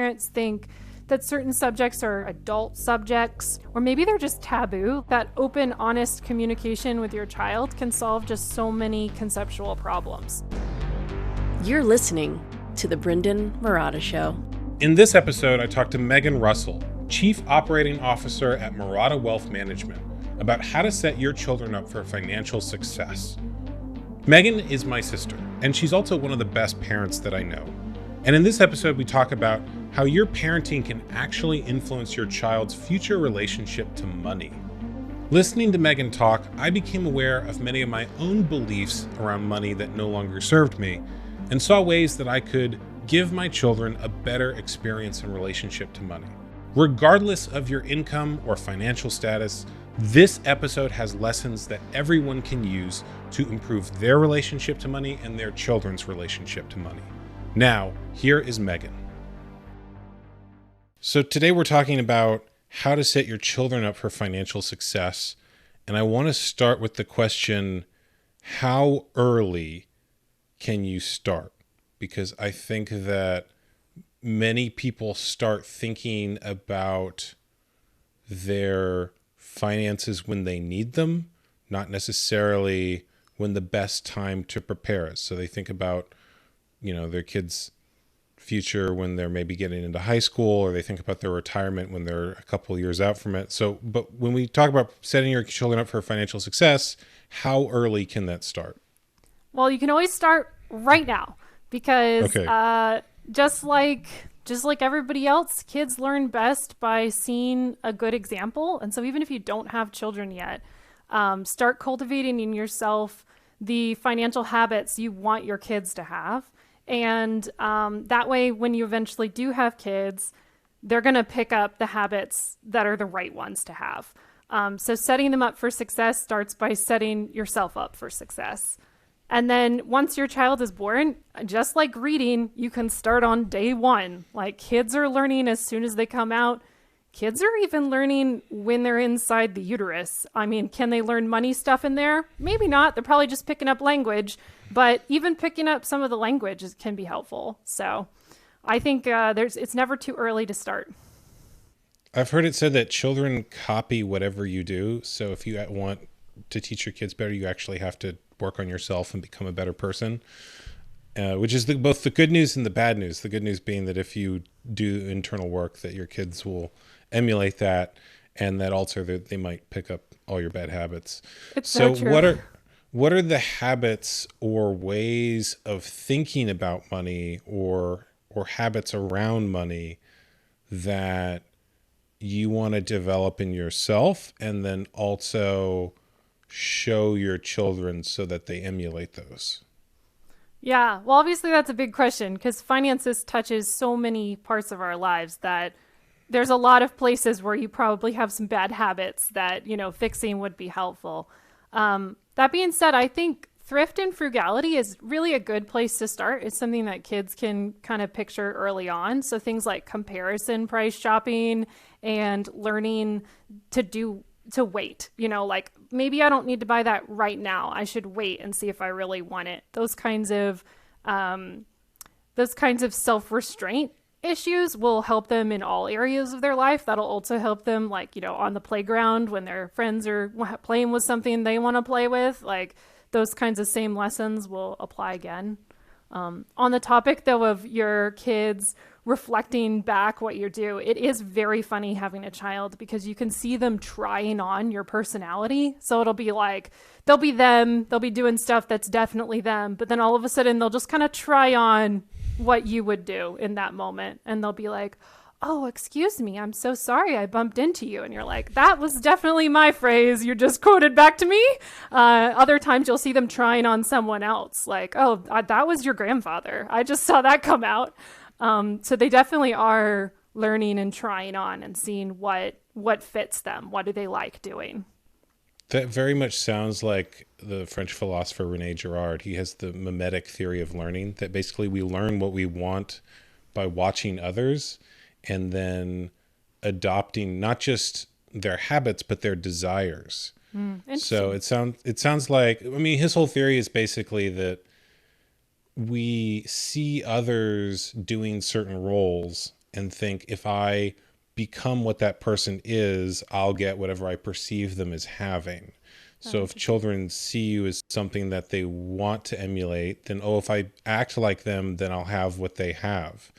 parents think that certain subjects are adult subjects, or maybe they're just taboo. That open, honest communication with your child can solve just so many conceptual problems. You're listening to The Brendon Marotta Show. In this episode, I talked to Megan Russell, Chief Operating Officer at Marotta Wealth Management, about how to set your children up for financial success. Megan is my sister, and she's also one of the best parents that I know. And in this episode, we talk about how your parenting can actually influence your child's future relationship to money. Listening to Megan talk, I became aware of many of my own beliefs around money that no longer served me, and saw ways that I could give my children a better experience in relationship to money. Regardless of your income or financial status, this episode has lessons that everyone can use to improve their relationship to money and their children's relationship to money. Now, here is Megan. So today we're talking about how to set your children up for financial success. And I want to start with the question, how early can you start? Because I think that many people start thinking about their finances when they need them, not necessarily when the best time to prepare is. So they think about, their kids' future when they're maybe getting into high school, or they think about their retirement when they're a couple of years out from it. So, but when we talk about setting your children up for financial success, how early can that start? Well, you can always start right now because just like everybody else, kids learn best by seeing a good example. And so even if you don't have children yet, start cultivating in yourself the financial habits you want your kids to have. And that way, when you eventually do have kids, they're going to pick up the habits that are the right ones to have. So setting them up for success starts by setting yourself up for success. And then once your child is born, just like reading, you can start on day one. Like kids are learning as soon as they come out. Kids are even learning when they're inside the uterus. I mean, can they learn money stuff in there? Maybe not. They're probably just picking up language, but even picking up some of the language can be helpful. So I think it's never too early to start. I've heard it said that children copy whatever you do. So if you want to teach your kids better, you actually have to work on yourself and become a better person, which is both the good news and the bad news. The good news being that if you do internal work, that your kids will emulate that, and that also they might pick up all your bad habits. It's so true. What are the habits or ways of thinking about money or habits around money that you want to develop in yourself and then also show your children so that they emulate those? Yeah, well, obviously that's a big question because finances touches so many parts of our lives that there's a lot of places where you probably have some bad habits that, fixing would be helpful. That being said, I think thrift and frugality is really a good place to start. It's something that kids can kind of picture early on. So things like comparison price shopping and learning to wait, like maybe I don't need to buy that right now. I should wait and see if I really want it. Those kinds of self-restraint issues will help them in all areas of their life. That'll also help them on the playground when their friends are playing with something they want to play with, those kinds of same lessons will apply again. On the topic though of your kids reflecting back what you do, it is very funny having a child because you can see them trying on your personality. So it'll be like, they'll be them, they'll be doing stuff that's definitely them, but then all of a sudden they'll just kind of try on what you would do in that moment. And they'll be like, oh, excuse me, I'm so sorry I bumped into you. And you're like, that was definitely my phrase. You just quoted back to me. Other times you'll see them trying on someone else. Like, oh, that was your grandfather. I just saw that come out. So they definitely are learning and trying on and seeing what fits them. What do they like doing? That very much sounds like the French philosopher Rene Girard. He has the mimetic theory of learning, that basically we learn what we want by watching others and then adopting not just their habits, but their desires. So it sounds like, his whole theory is basically that we see others doing certain roles and think if I become what that person is, I'll get whatever I perceive them as having. So if children see you as something that they want to emulate, then, oh, if I act like them, then I'll have what they have.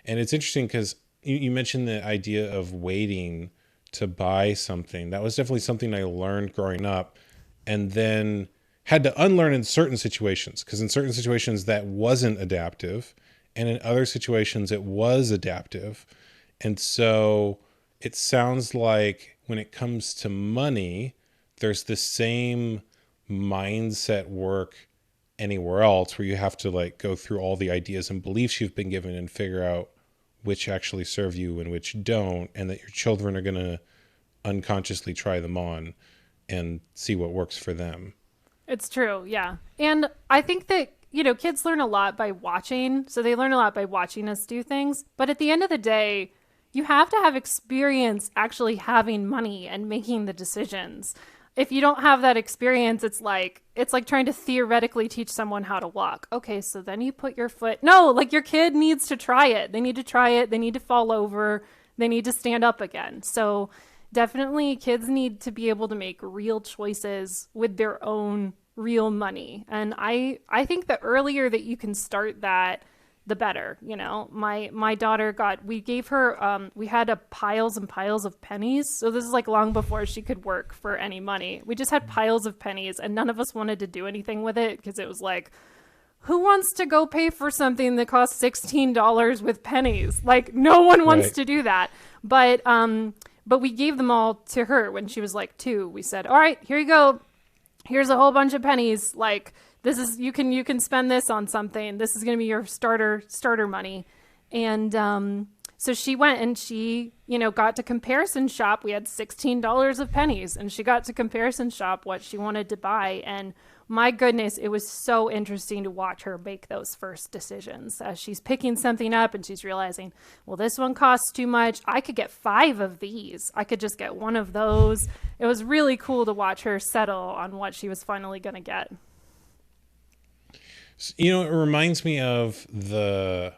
And it's interesting because you mentioned the idea of waiting to buy something. That was definitely something I learned growing up, and then had to unlearn in certain situations, because in certain situations that wasn't adaptive, and in other situations it was adaptive. And so it sounds like when it comes to money, there's the same mindset work anywhere else, where you have to like go through all the ideas and beliefs you've been given and figure out which actually serve you and which don't, and that your children are going to unconsciously try them on and see what works for them. It's true, yeah. And I think that, kids learn a lot by watching. So they learn a lot by watching us do things. But at the end of the day, you have to have experience actually having money and making the decisions. If you don't have that experience, it's like trying to theoretically teach someone how to walk. Okay, so then you put your foot. No, like your kid needs to try it. They need to try it. They need to fall over. They need to stand up again. So definitely kids need to be able to make real choices with their own real money. And I think the earlier that you can start that, the better. My daughter we gave her, we had piles and piles of pennies. So this is like long before she could work for any money. We just had piles of pennies, and none of us wanted to do anything with it, because it was like, who wants to go pay for something that costs $16 with pennies? Like, no one wants to do that. But we gave them all to her when she was like 2. We said, all right, here you go. Here's a whole bunch of pennies. Like, this is, you can spend this on something. This is going to be your starter money. And so she went and she, got to comparison shop. We had $16 of pennies, and she got to comparison shop what she wanted to buy. And my goodness, it was so interesting to watch her make those first decisions as she's picking something up and she's realizing, well, this one costs too much. I could get 5 of these. I could just get 1 of those. It was really cool to watch her settle on what she was finally going to get. It reminds me of the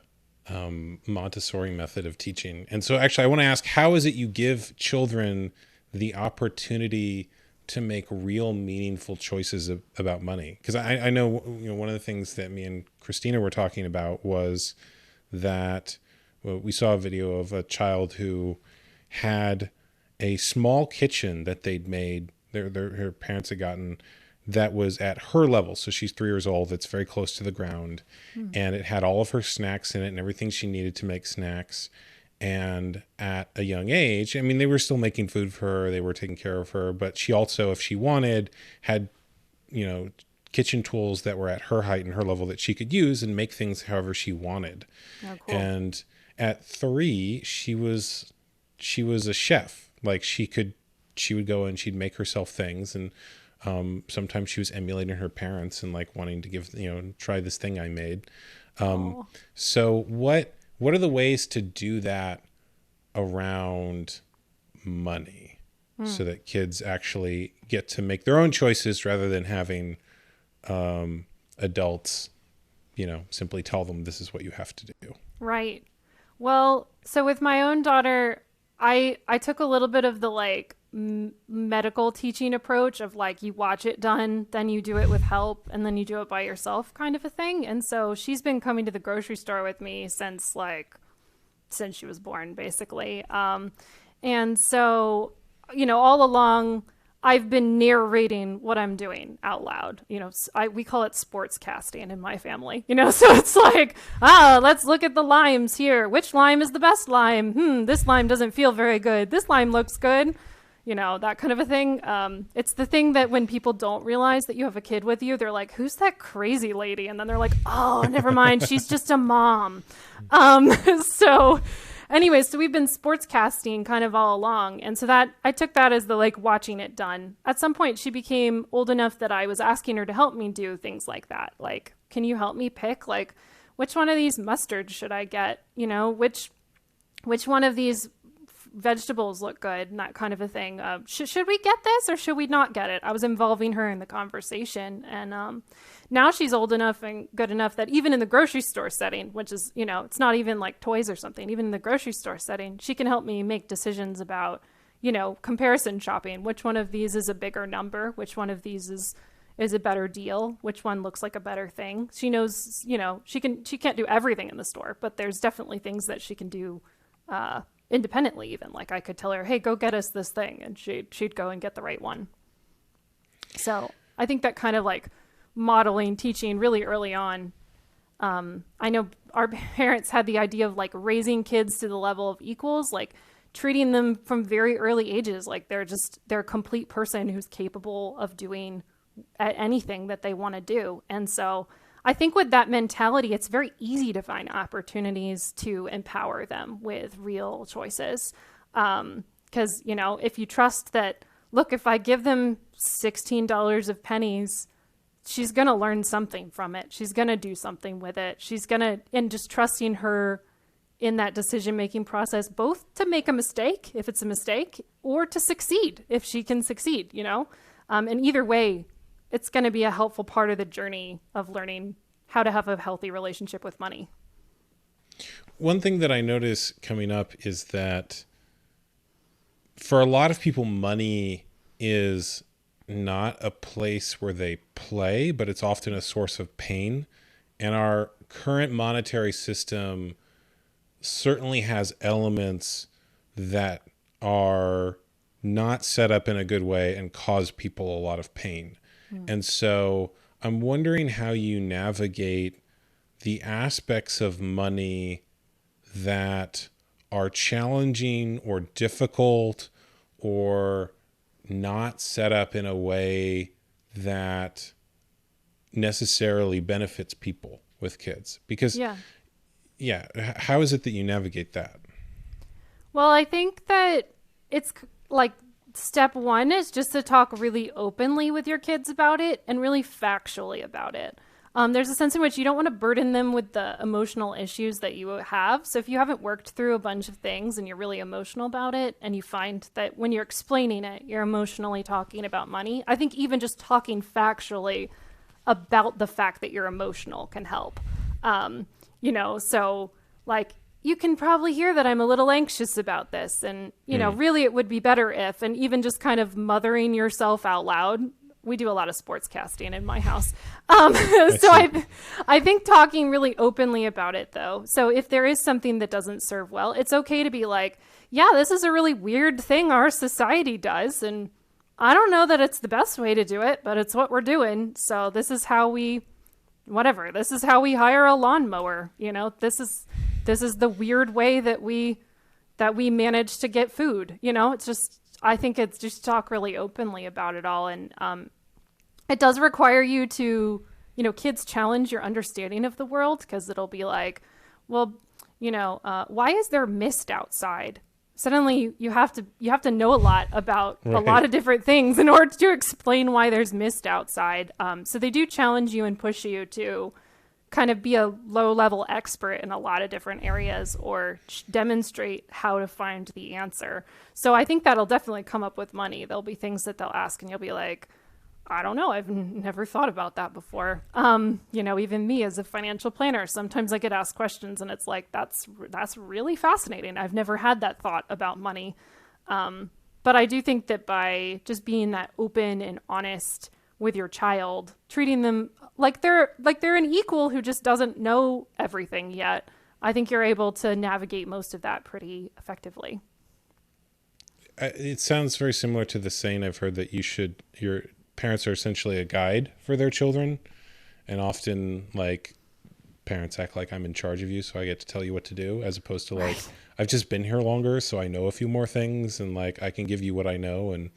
Montessori method of teaching. And so actually I want to ask, how is it you give children the opportunity to make real meaningful choices about money? Because I know, one of the things that me and Christina were talking about was that we saw a video of a child who had a small kitchen that they'd made, her parents had gotten, that was at her level. So she's 3 years old. It's very close to the ground. And it had all of her snacks in it and everything she needed to make snacks. And at a young age, I mean, they were still making food for her. They were taking care of her. But she also, if she wanted, had, kitchen tools that were at her height and her level that she could use and make things however she wanted. Oh, cool. And at 3, she was a chef. Like she would go and she'd make herself things. And sometimes she was emulating her parents and like wanting to give, try this thing I made. So what are the ways to do that around money so that kids actually get to make their own choices rather than having adults, simply tell them this is what you have to do? Right. Well, so with my own daughter, I took a little bit of the medical teaching approach of like, you watch it done, then you do it with help, and then you do it by yourself kind of a thing. And so she's been coming to the grocery store with me since she was born, basically. And so, all along I've been narrating what I'm doing out loud. We call it sports casting in my family, so it's like, let's look at the limes here. Which lime is the best lime? This lime doesn't feel very good. This lime looks good. That kind of a thing. It's the thing that when people don't realize that you have a kid with you, they're like, who's that crazy lady? And then they're like, oh, never mind. She's just a mom. So anyways, so we've been sports casting kind of all along. And so that I took that as the watching it done. At some point she became old enough that I was asking her to help me do things like that. Like, can you help me pick which one of these mustards should I get? Which one of these vegetables look good and that kind of a thing. Should we get this or should we not get it? I was involving her in the conversation. And now she's old enough and good enough that even in the grocery store setting, which is, it's not even like toys or something, even in the grocery store setting, she can help me make decisions about, comparison shopping. Which one of these is a bigger number? Which one of these is a better deal? Which one looks like a better thing? She knows, she can't do everything in the store, but there's definitely things that she can do independently. Even like I could tell her, hey, go get us this thing, and she'd go and get the right one. So I think that kind of like modeling, teaching really early on. I know our parents had the idea of like raising kids to the level of equals, like treating them from very early ages like they're a complete person who's capable of doing anything that they want to do. And so I think with that mentality, it's very easy to find opportunities to empower them with real choices. Because, if you trust that, look, if I give them $16 of pennies, she's going to learn something from it. She's going to do something with it. And just trusting her in that decision-making process, both to make a mistake, if it's a mistake, or to succeed, if she can succeed, and either way, it's going to be a helpful part of the journey of learning how to have a healthy relationship with money. One thing that I notice coming up is that for a lot of people, money is not a place where they play, but it's often a source of pain. And our current monetary system certainly has elements that are not set up in a good way and cause people a lot of pain. And so I'm wondering how you navigate the aspects of money that are challenging or difficult or not set up in a way that necessarily benefits people with kids. Because, how is it that you navigate that? Well, I think that it's like step one is just to talk really openly with your kids about it and really factually about it. There's a sense in which you don't want to burden them with the emotional issues that you have. So if you haven't worked through a bunch of things and you're really emotional about it, and you find that when you're explaining it, you're emotionally talking about money, I think even just talking factually about the fact that you're emotional can help. So like, you can probably hear that I'm a little anxious about this. And, really it would be better if, and even just kind of mothering yourself out loud. We do a lot of sports casting in my house. So I think talking really openly about it though. So if there is something that doesn't serve well, it's okay to be like, yeah, this is a really weird thing our society does. And I don't know that it's the best way to do it, but it's what we're doing. So this is how we hire a lawnmower. This is the weird way that we manage to get food. It's just, I think it's just talk really openly about it all. And it does require you to, kids challenge your understanding of the world, because it'll be like, well, why is there mist outside? Suddenly you have to know a lot about a lot of different things in order to explain why there's mist outside. So they do challenge you and push you to kind of be a low-level expert in a lot of different areas, or demonstrate how to find the answer. So I think that'll definitely come up with money. There'll be things that they'll ask and you'll be like, I don't know, I've never thought about that before. Even me as a financial planner, sometimes I get asked questions and it's like, that's really fascinating. I've never had that thought about money. But I do think that by just being that open and honest with your child, treating them like they're an equal who just doesn't know everything yet, I think you're able to navigate most of that pretty effectively. It sounds very similar to the saying I've heard that your parents are essentially a guide for their children. And often like parents act like I'm in charge of you, so I get to tell you what to do, as opposed to like, I've just been here longer, so I know a few more things and like I can give you what I know. And,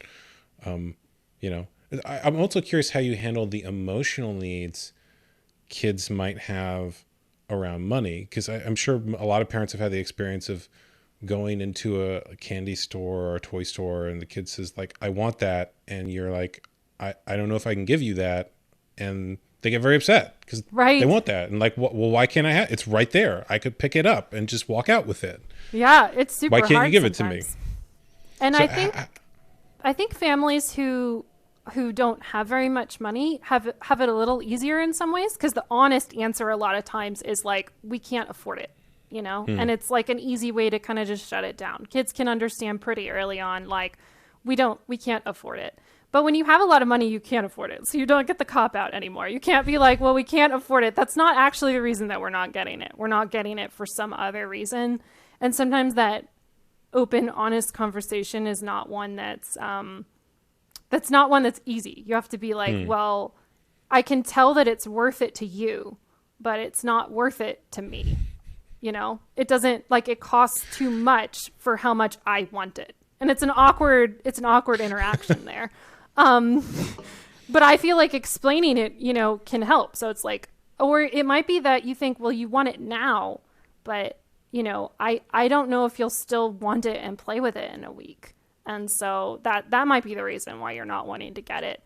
I'm also curious how you handle the emotional needs kids might have around money, because I'm sure a lot of parents have had the experience of going into a candy store or a toy store and the kid says like, I want that. And you're like, I don't know if I can give you that. And they get very upset because they want that. And like, well, why can't I have it? It's right there. I could pick it up and just walk out with it. Yeah, it's super hard. Why can't you give it to me? And So I think families who don't have very much money have it a little easier in some ways, because the honest answer a lot of times is like, we can't afford it, you know? And it's like an easy way to kind of just shut it down. Kids can understand pretty early on, like, we can't afford it. But when you have a lot of money, you can't afford it. So you don't get the cop out anymore. You can't be like, well, we can't afford it. That's not actually the reason that we're not getting it. We're not getting it for some other reason. And sometimes that open, honest conversation is not one that's easy. You have to be like, well, I can tell that it's worth it to you, but it's not worth it to me. You know, it doesn't, like, it costs too much for how much I want it. And it's an awkward interaction there. But I feel like explaining it, you know, can help. So it's like, or it might be that you think, well, you want it now, but, you know, I don't know if you'll still want it and play with it in a week. And so that might be the reason why you're not wanting to get it.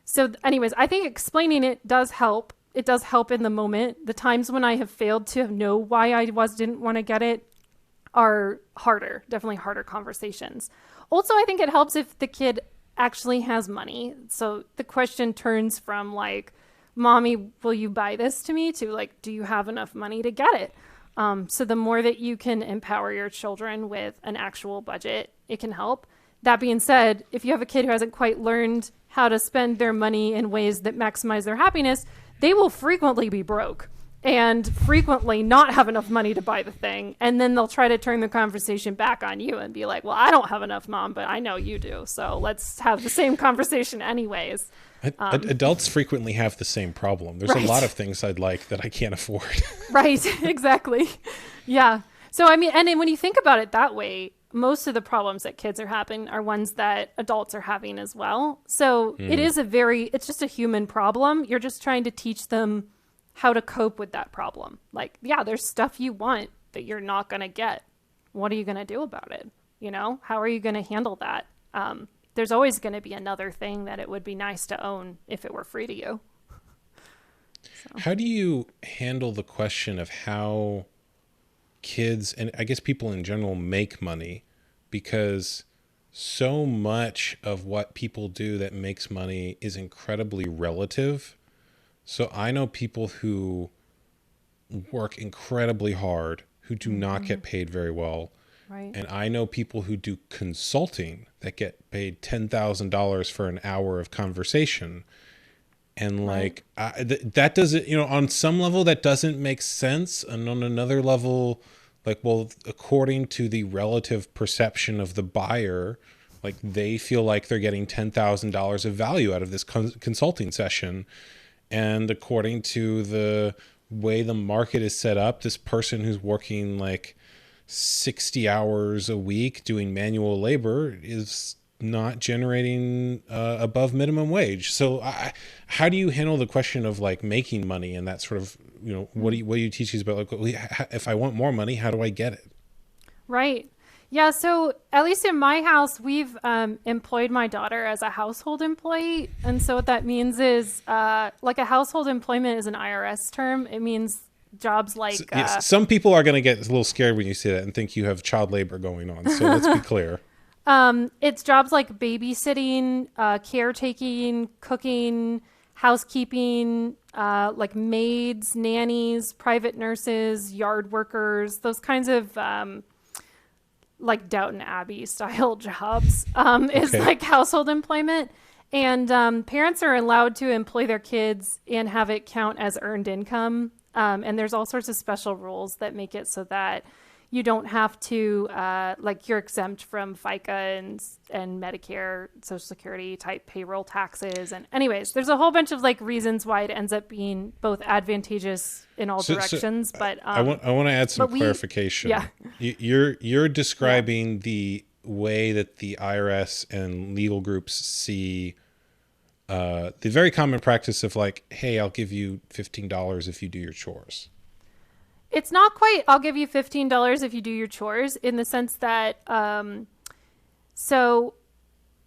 So anyways, I think explaining it does help. It does help in the moment. The times when I have failed to know why I didn't want to get it are harder, definitely harder conversations. Also, I think it helps if the kid actually has money. So the question turns from like, Mommy, will you buy this to me, to like, do you have enough money to get it? So the more that you can empower your children with an actual budget, it can help. That being said, if you have a kid who hasn't quite learned how to spend their money in ways that maximize their happiness, they will frequently be broke and frequently not have enough money to buy the thing. And then they'll try to turn the conversation back on you and be like, well, I don't have enough, Mom, but I know you do. So let's have the same conversation anyways. Adults frequently have the same problem. There's Right. a lot of things I'd like that I can't afford. Right, exactly. Yeah. So, I mean, and then when you think about it that way, most of the problems that kids are having are ones that adults are having as well. So it's just a human problem. You're just trying to teach them how to cope with that problem. Like, yeah, there's stuff you want that you're not going to get. What are you going to do about it? You know, how are you going to handle that? There's always going to be another thing that it would be nice to own if it were free to you. So. How do you handle the question of how kids, and I guess people in general, make money? Because so much of what people do that makes money is incredibly relative. So I know people who work incredibly hard who do not get paid very well. Right. And I know people who do consulting that get paid $10,000 for an hour of conversation. And like, that doesn't, you know, on some level that doesn't make sense. And on another level, like, well, according to the relative perception of the buyer, like they feel like they're getting $10,000 of value out of this consulting session. And according to the way the market is set up, this person who's working like 60 hours a week doing manual labor is not generating above minimum wage. So how do you handle the question of like making money and that sort of, you know, what do you teach these about? Like, if I want more money, how do I get it? Right. Yeah. So at least in my house, we've employed my daughter as a household employee. And so what that means is like a household employment is an IRS term. It means jobs like... yes, some people are going to get a little scared when you say that and think you have child labor going on. So let's be clear. It's jobs like babysitting, caretaking, cooking, housekeeping, like maids, nannies, private nurses, yard workers, those kinds of like Downton Abbey style jobs is like household employment. And parents are allowed to employ their kids and have it count as earned income. And there's all sorts of special rules that make it so that you don't have to, like you're exempt from FICA and Medicare, Social Security type payroll taxes. And anyways, there's a whole bunch of like reasons why it ends up being both advantageous in all directions. But I want to add some clarification. Yeah. You're describing the way that the IRS and legal groups see the very common practice of like, hey, I'll give you $15 if you do your chores. It's not quite, I'll give you $15 if you do your chores, in the sense that, so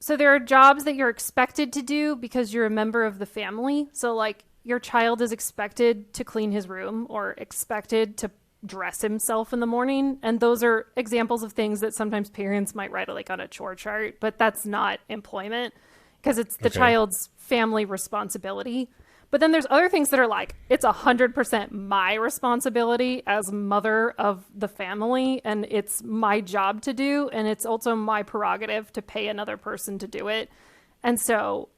there are jobs that you're expected to do because you're a member of the family. So like your child is expected to clean his room or expected to dress himself in the morning. And those are examples of things that sometimes parents might write like on a chore chart, but that's not employment because it's the child's family responsibility. But then there's other things that are like, it's 100% my responsibility as mother of the family, and it's my job to do, and it's also my prerogative to pay another person to do it. And so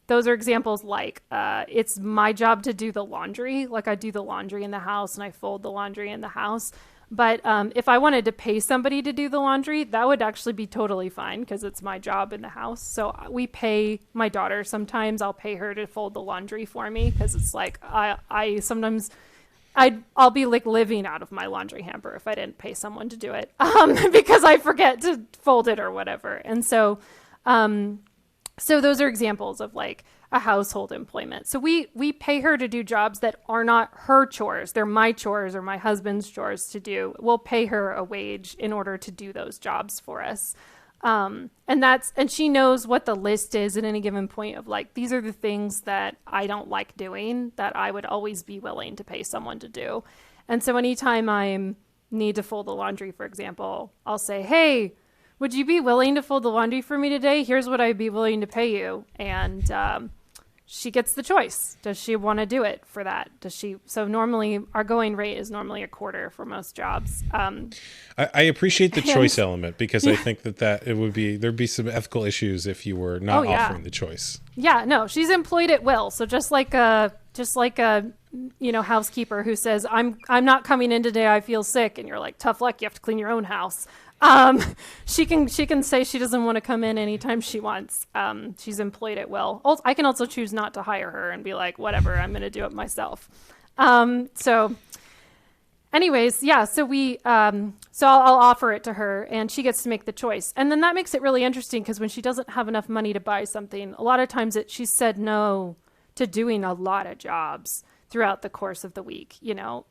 those are examples like it's my job to do the laundry. Like I do the laundry in the house and I fold the laundry in the house. But if I wanted to pay somebody to do the laundry, that would actually be totally fine because it's my job in the house. So we pay my daughter. Sometimes I'll pay her to fold the laundry for me because it's like I sometimes I'll be like living out of my laundry hamper if I didn't pay someone to do it because I forget to fold it or whatever. And so those are examples of like a household employment. So we pay her to do jobs that are not her chores. They're my chores or my husband's chores to do. We'll pay her a wage in order to do those jobs for us. And she knows what the list is at any given point of like, these are the things that I don't like doing that I would always be willing to pay someone to do. And so anytime I need to fold the laundry, for example, I'll say, hey, would you be willing to fold the laundry for me today? Here's what I'd be willing to pay you. And she gets the choice. Does she want to do it for that? So normally our going rate is normally a quarter for most jobs. I appreciate the choice element because I think that there'd be some ethical issues if you were not offering the choice. Yeah, no, she's employed at will. So just like a housekeeper who says, I'm not coming in today, I feel sick. And you're like, tough luck, you have to clean your own house. She can say she doesn't want to come in anytime she wants. She's employed at will. I can also choose not to hire her and be like, whatever, I'm going to do it myself. So anyways, yeah, so I'll offer it to her and she gets to make the choice. And then that makes it really interesting because when she doesn't have enough money to buy something, a lot of times she's said no to doing a lot of jobs throughout the course of the week. She'll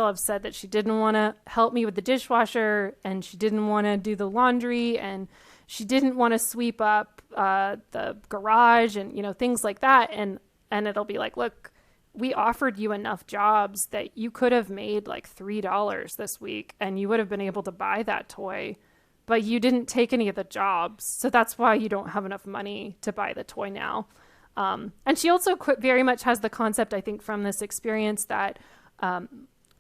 have said that she didn't want to help me with the dishwasher and she didn't want to do the laundry and she didn't want to sweep up the garage and, things like that. And it'll be like, look, we offered you enough jobs that you could have made like $3 this week and you would have been able to buy that toy, but you didn't take any of the jobs. So that's why you don't have enough money to buy the toy now. And she also very much has the concept, I think, from this experience that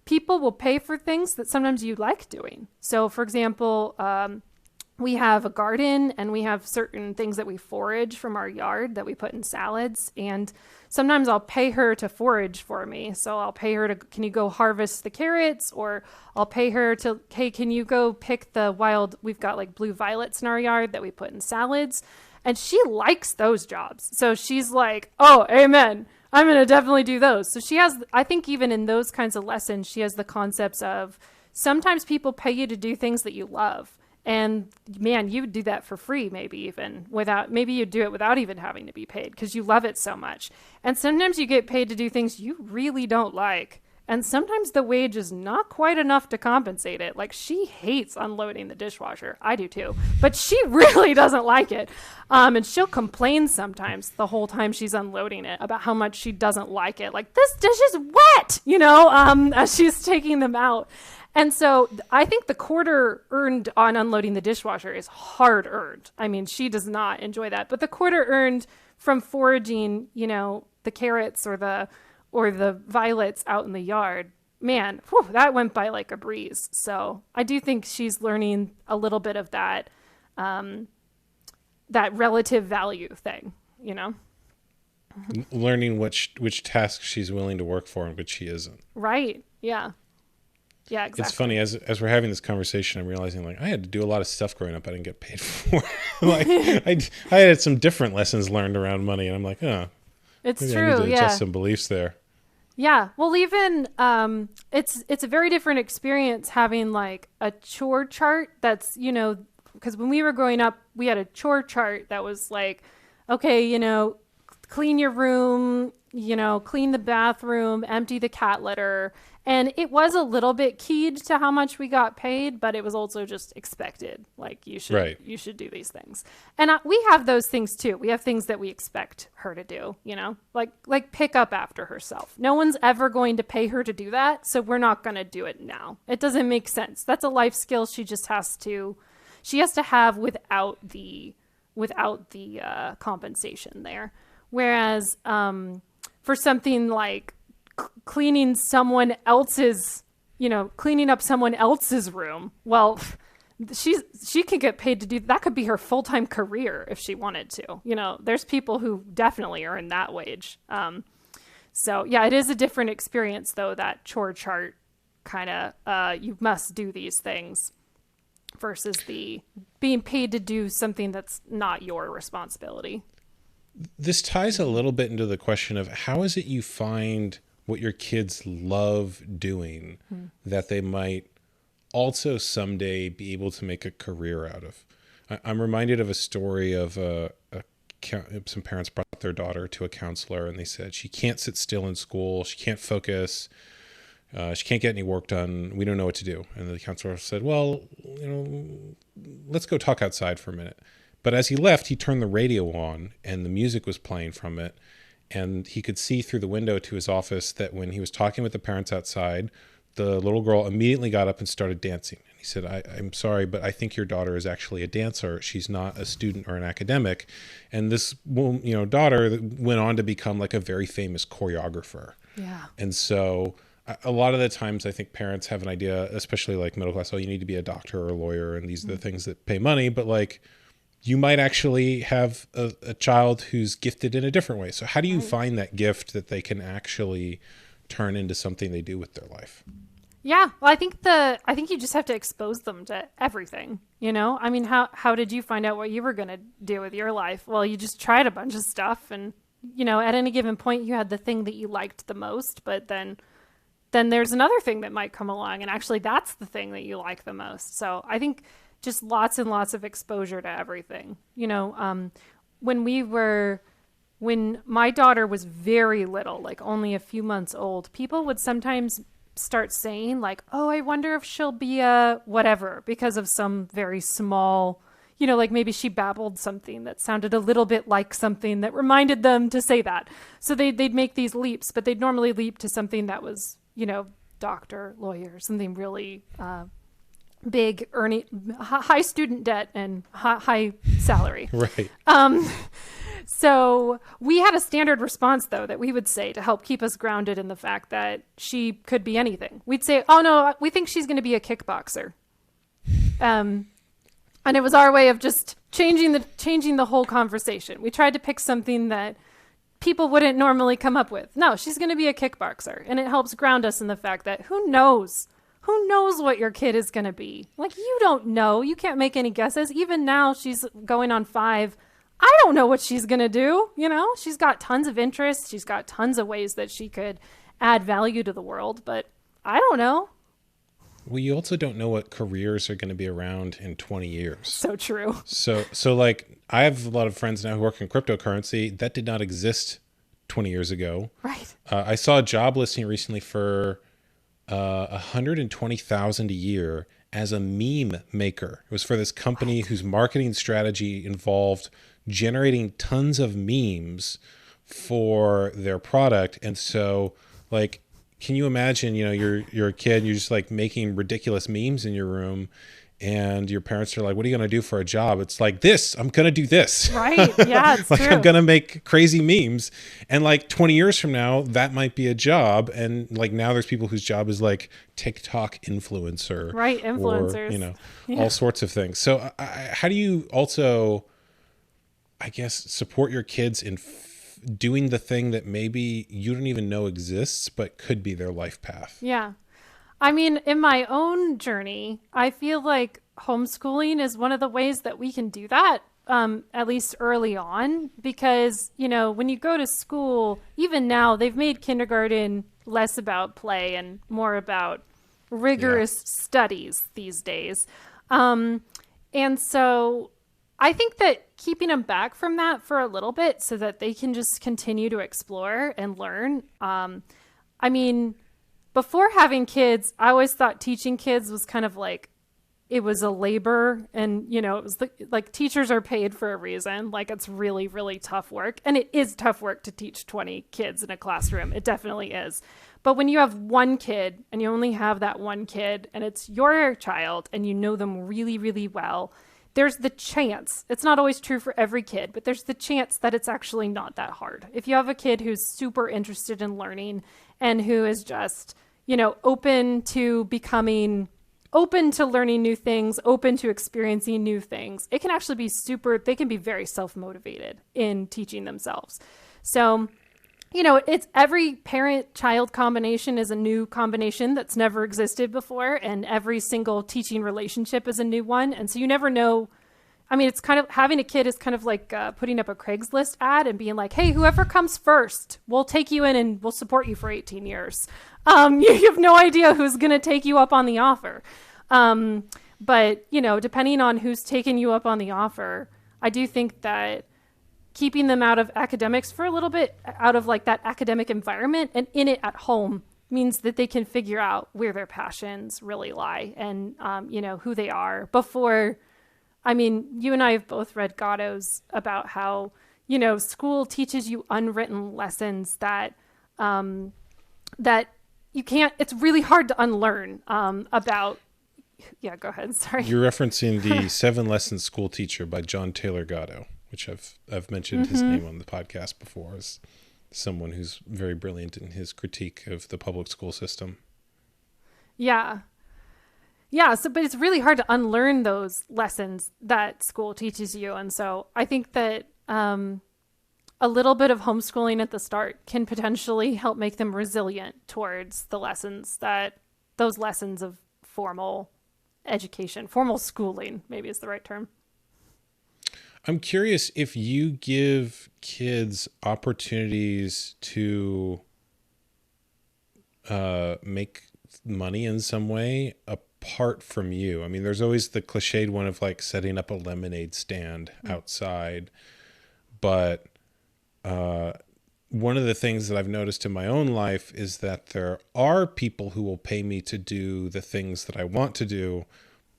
people will pay for things that sometimes you like doing. So, for example, we have a garden and we have certain things that we forage from our yard that we put in salads. And sometimes I'll pay her to forage for me. So I'll pay her can you go harvest the carrots? Or I'll pay her hey, can you go pick we've got like blue violets in our yard that we put in salads. And she likes those jobs. So she's like, oh, amen. I'm going to definitely do those. So she has, I think even in those kinds of lessons, she has the concepts of sometimes people pay you to do things that you love. And man, you would do that for free, maybe you'd do it without even having to be paid because you love it so much. And sometimes you get paid to do things you really don't like. And sometimes the wage is not quite enough to compensate it. Like she hates unloading the dishwasher. I do too. But she really doesn't like it. And she'll complain sometimes the whole time she's unloading it about how much she doesn't like it. Like this dish is wet, as she's taking them out. And so I think the quarter earned on unloading the dishwasher is hard earned. I mean, she does not enjoy that. But the quarter earned from foraging, the carrots or the violets out in the yard, man, that went by like a breeze. So I do think she's learning a little bit of that, that relative value thing, Learning which tasks she's willing to work for and which she isn't. Right. Yeah. Yeah, exactly. It's funny as we're having this conversation, I'm realizing like I had to do a lot of stuff growing up I didn't get paid for. Like I had some different lessons learned around money, and I'm like, it's maybe true. I need to adjust some beliefs there. Yeah. Well, even it's a very different experience having like a chore chart that's, because when we were growing up, we had a chore chart that was like, okay, clean your room, clean the bathroom, empty the cat litter. And it was a little bit keyed to how much we got paid, but it was also just expected. Like, you should do these things. And we have those things too. We have things that we expect her to do, like pick up after herself. No one's ever going to pay her to do that, so we're not going to do it now. It doesn't make sense. That's a life skill she has to have without the compensation there. Whereas for something like cleaning up someone else's room, well, she could get paid to do that. Could be her full-time career if she wanted to. There's people who definitely earn that wage. So yeah, it is a different experience though, that chore chart kind of you must do these things versus the being paid to do something that's not your responsibility. This ties a little bit into the question of how is it you find what your kids love doing that they might also someday be able to make a career out of. I'm reminded of a story of some parents brought their daughter to a counselor and they said, she can't sit still in school. She can't focus. She can't get any work done. We don't know what to do. And the counselor said, well, let's go talk outside for a minute. But as he left, he turned the radio on and the music was playing from it. And he could see through the window to his office that when he was talking with the parents outside, the little girl immediately got up and started dancing. And he said, I'm sorry, but I think your daughter is actually a dancer. She's not a student or an academic. And this daughter went on to become like a very famous choreographer. Yeah. And so a lot of the times I think parents have an idea, especially like middle class, you need to be a doctor or a lawyer. And these are the things that pay money. But like, you might actually have a child who's gifted in a different way. So how do you find that gift that they can actually turn into something they do with their life? Yeah, well, I think you just have to expose them to everything, I mean, how did you find out what you were going to do with your life? Well, you just tried a bunch of stuff and, at any given point you had the thing that you liked the most, but then there's another thing that might come along and actually that's the thing that you like the most. So I think just lots and lots of exposure to everything. When my daughter was very little, like only a few months old, people would sometimes start saying like, oh, I wonder if she'll be a whatever because of some very small, like maybe she babbled something that sounded a little bit like something that reminded them to say that. So they'd make these leaps, but they'd normally leap to something that was, doctor, lawyer, something really big, earning high student debt and high salary. Right. So we had a standard response though that we would say to help keep us grounded in the fact that she could be anything. We'd say, "Oh no, we think she's going to be a kickboxer," and it was our way of just changing the whole conversation. We tried to pick something that people wouldn't normally come up with. No, she's going to be a kickboxer, and it helps ground us in the fact that who knows what your kid is going to be? Like, you don't know. You can't make any guesses. Even now, she's going on 5. I don't know what she's going to do. She's got tons of interests. She's got tons of ways that she could add value to the world, but I don't know. Well, you also don't know what careers are going to be around in 20 years. So true. So like, I have a lot of friends now who work in cryptocurrency. That did not exist 20 years ago. Right. I saw a job listing recently for $120,000 a year as a meme maker. It was for this company whose marketing strategy involved generating tons of memes for their product. And so like, can you imagine, you're a kid, you're just like making ridiculous memes in your room and your parents are like, what are you going to do for a job? It's like this, I'm going to do this. Right. Yeah, it's like true. I'm going to make crazy memes. And like 20 years from now, that might be a job. And like now there's people whose job is like TikTok influencer. Right. Influencers. Or, all sorts of things. So how do you also, I guess, support your kids in doing the thing that maybe you don't even know exists, but could be their life path? Yeah. I mean, in my own journey, I feel like homeschooling is one of the ways that we can do that, at least early on, because, when you go to school, even now, they've made kindergarten less about play and more about rigorous studies these days. And so I think that keeping them back from that for a little bit so that they can just continue to explore and learn. before having kids, I always thought teaching kids was kind of like, it was a labor, and, you know, it was like teachers are paid for a reason. Like, it's really, really tough work. And it is tough work to teach 20 kids in a classroom. It definitely is. But when you have one kid and you only have that one kid and it's your child and you know them really, really well, there's the chance, it's not always true for every kid, but there's the chance that it's actually not that hard. If you have a kid who's super interested in learning and who is just, you know, open to learning new things, open to experiencing new things, it can actually be they can be very self-motivated in teaching themselves. So, you know, it's every parent-child combination is a new combination that's never existed before, and every single teaching relationship is a new one. And so you never know. I mean, it's kind of, having a kid is kind of like putting up a Craigslist ad and being like, hey, whoever comes first, we'll take you in and we'll support you for 18 years. You have no idea who's going to take you up on the offer. But, you know, depending on who's taking you up on the offer, I do think that keeping them out of academics for a little bit, out of like that academic environment and in it at home, means that they can figure out where their passions really lie and, you know, who they are before. I mean, you and I have both read Gatto's about how, you know, school teaches you unwritten lessons that you can't, it's really hard to unlearn about. Yeah, go ahead. Sorry. You're referencing the 7 Lessons School Teacher by John Taylor Gatto, which I've mentioned his name on the podcast before as someone who's very brilliant in his critique of the public school system. Yeah. Yeah. So, but it's really hard to unlearn those lessons that school teaches you. And so I think that a little bit of homeschooling at the start can potentially help make them resilient towards those lessons of formal education, formal schooling, maybe is the right term. I'm curious if you give kids opportunities to make money in some way apart from you. I mean, there's always the cliched one of like setting up a lemonade stand outside. But one of the things that I've noticed in my own life is that there are people who will pay me to do the things that I want to do,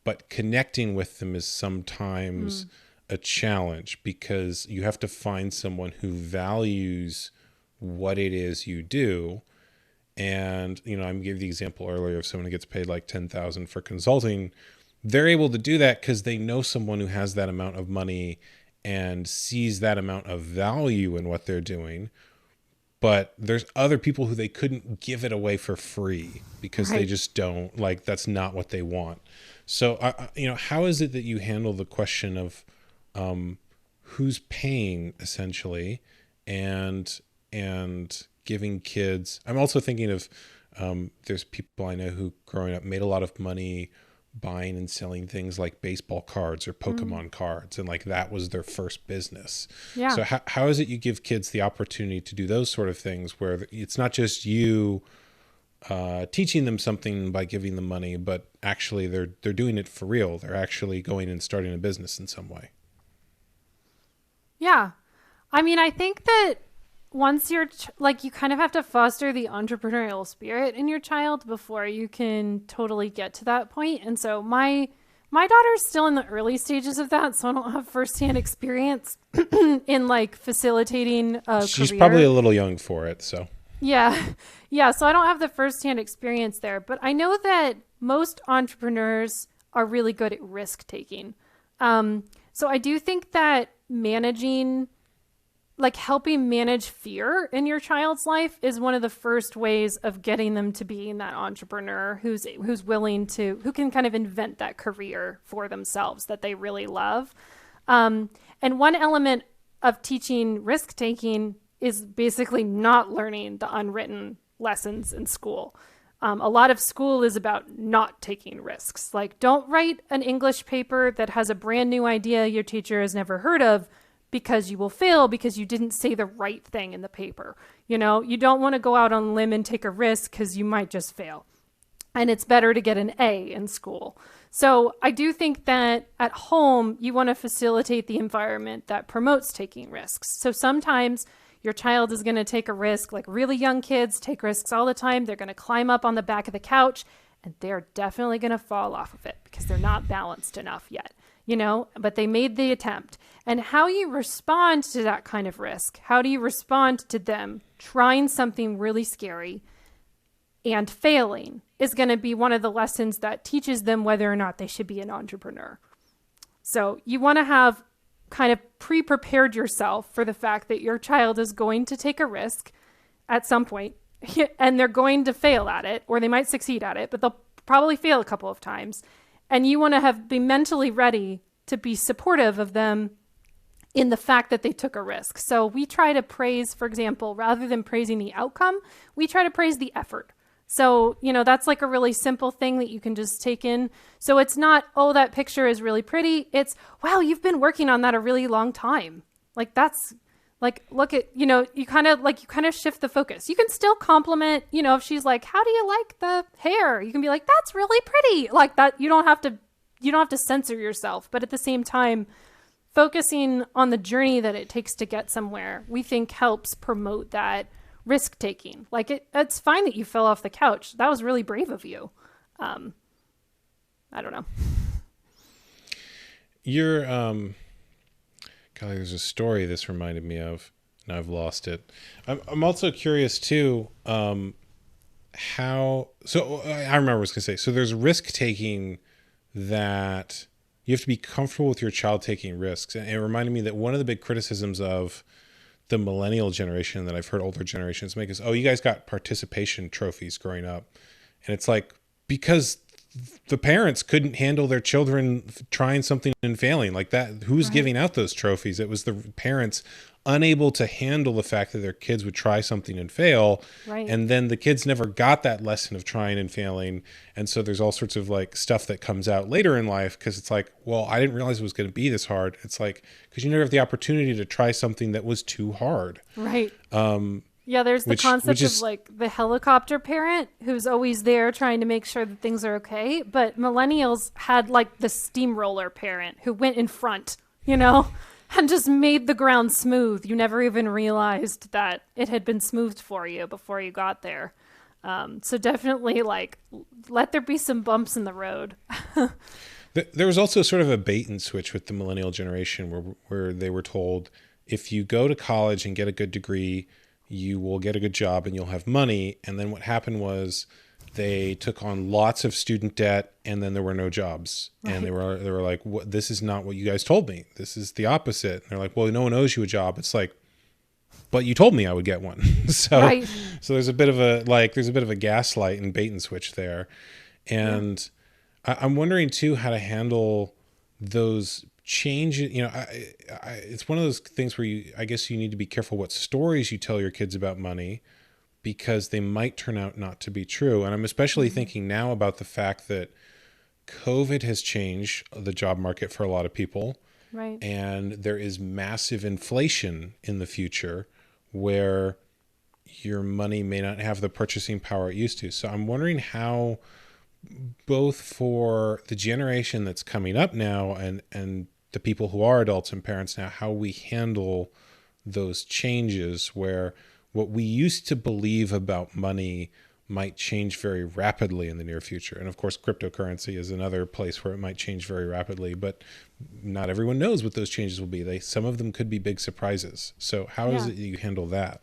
but connecting with them is sometimes a challenge because you have to find someone who values what it is you do. And, you know, I gave the example earlier of someone who gets paid like $10,000 for consulting. They're able to do that because they know someone who has that amount of money and sees that amount of value in what they're doing. But there's other people who they couldn't give it away for free because they just don't, like, that's not what they want. So, you know, how is it that you handle the question of who's paying essentially and giving kids? I'm also thinking of there's people I know who growing up made a lot of money buying and selling things like baseball cards or Pokemon cards, and like that was their first business. Yeah. So how is it you give kids the opportunity to do those sort of things where it's not just you teaching them something by giving them money, but actually they're doing it for real. They're actually going and starting a business in some way. Yeah. I mean, I think that once you're like, you kind of have to foster the entrepreneurial spirit in your child before you can totally get to that point. And so my daughter's still in the early stages of that, so I don't have firsthand experience in like facilitating a She's career. Probably a little young for it, so. Yeah. Yeah, so I don't have the firsthand experience there, but I know that most entrepreneurs are really good at risk taking. So I do think that helping manage fear in your child's life is one of the first ways of getting them to being that entrepreneur who's willing to, who can kind of invent that career for themselves that they really love. And one element of teaching risk taking is basically not learning the unwritten lessons in school. A lot of school is about not taking risks. Like, don't write an English paper that has a brand new idea your teacher has never heard of, because you will fail because you didn't say the right thing in the paper. You know, you don't want to go out on a limb and take a risk because you might just fail. And it's better to get an A in school. So I do think that at home, you want to facilitate the environment that promotes taking risks. So sometimes, your child is going to take a risk. Like really young kids take risks all the time. They're going to climb up on the back of the couch and they're definitely going to fall off of it because they're not balanced enough yet, but they made the attempt. And how you respond to that kind of risk, how do you respond to them trying something really scary and failing is going to be one of the lessons that teaches them whether or not they should be an entrepreneur. So you want to have kind of pre-prepared yourself for the fact that your child is going to take a risk at some point and they're going to fail at it, or they might succeed at it, but they'll probably fail a couple of times. And you want to be mentally ready to be supportive of them in the fact that they took a risk. So we try to praise, for example, rather than praising the outcome, we try to praise the effort. So, that's like a really simple thing that you can just take in. So it's not, oh, that picture is really pretty. It's, wow, you've been working on that a really long time. Like that's like, look at, you kind of shift the focus. You can still compliment, if she's like, how do you like the hair? You can be like, that's really pretty. Like that. You don't have to censor yourself, but at the same time, focusing on the journey that it takes to get somewhere, we think helps promote that risk taking. Like it's fine that you fell off the couch. That was really brave of you. I don't know. You're, golly, there's a story this reminded me of, and I've lost it. I'm also curious too, I remember what I was going to say. So there's risk taking that you have to be comfortable with your child taking risks. And it reminded me that one of the big criticisms of the millennial generation that I've heard older generations make is, oh, you guys got participation trophies growing up. And it's like, because the parents couldn't handle their children trying something and failing like that. Who's giving out those trophies? It was the parents unable to handle the fact that their kids would try something and fail. Right. And then the kids never got that lesson of trying and failing. And so there's all sorts of like stuff that comes out later in life because it's like, well, I didn't realize it was going to be this hard. It's like, because you never have the opportunity to try something that was too hard. Right. Yeah, there's the concept of like the helicopter parent who's always there trying to make sure that things are okay. But millennials had like the steamroller parent who went in front, and just made the ground smooth. You never even realized that it had been smoothed for you before you got there. So definitely like let there be some bumps in the road. There was also sort of a bait and switch with the millennial generation where they were told, if you go to college and get a good degree, you will get a good job and you'll have money. And then what happened was they took on lots of student debt and then there were no jobs. Right. And they were like, this is not what you guys told me. This is the opposite. And they're like, well, no one owes you a job. It's like, but you told me I would get one. So there's a bit of a gaslight and bait and switch there. And I'm wondering too, how to handle those changes. It's one of those things where I guess you need to be careful what stories you tell your kids about money, because they might turn out not to be true. And I'm especially thinking now about the fact that COVID has changed the job market for a lot of people. Right. And there is massive inflation in the future where your money may not have the purchasing power it used to. So I'm wondering how, both for the generation that's coming up now and the people who are adults and parents now, how we handle those changes where what we used to believe about money might change very rapidly in the near future. And of course, cryptocurrency is another place where it might change very rapidly, but not everyone knows what those changes will be. Some of them could be big surprises. So how is it you handle that?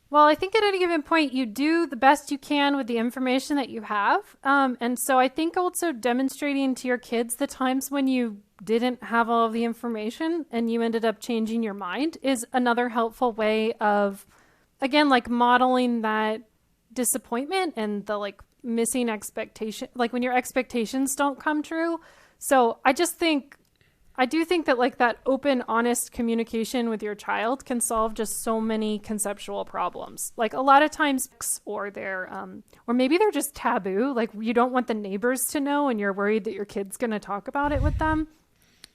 Well, I think at any given point, you do the best you can with the information that you have. And so I think also demonstrating to your kids the times when you didn't have all of the information and you ended up changing your mind is another helpful way of, again, like modeling that disappointment and the like missing expectation, like when your expectations don't come true. So I do think that like that open, honest communication with your child can solve just so many conceptual problems. Like a lot of times, or maybe they're just taboo. Like you don't want the neighbors to know and you're worried that your kid's going to talk about it with them.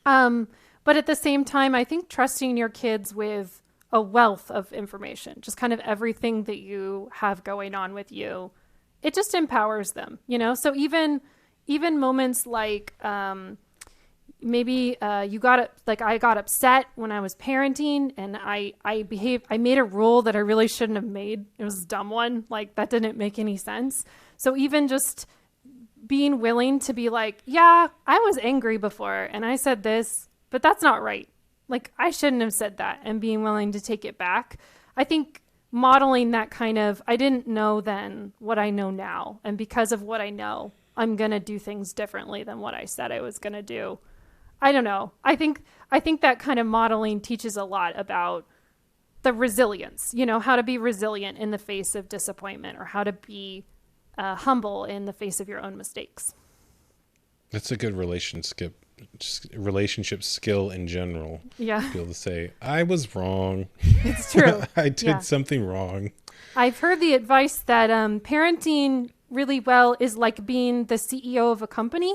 But at the same time, I think trusting your kids with a wealth of information, just kind of everything that you have going on with you, it just empowers them, So even moments like, maybe you got it. Like I got upset when I was parenting, and I made a rule that I really shouldn't have made. It was a dumb one. Like that didn't make any sense. So even just being willing to be like, yeah, I was angry before and I said this, but that's not right. Like I shouldn't have said that, and being willing to take it back. I think modeling that kind of, I didn't know then what I know now. And because of what I know, I'm going to do things differently than what I said I was going to do. I don't know. I think that kind of modeling teaches a lot about the resilience, how to be resilient in the face of disappointment, or how to be humble in the face of your own mistakes. That's a good relationship skill in general. Yeah. To be able to say, I was wrong. It's true. I did something wrong. I've heard the advice that parenting really well is like being the CEO of a company.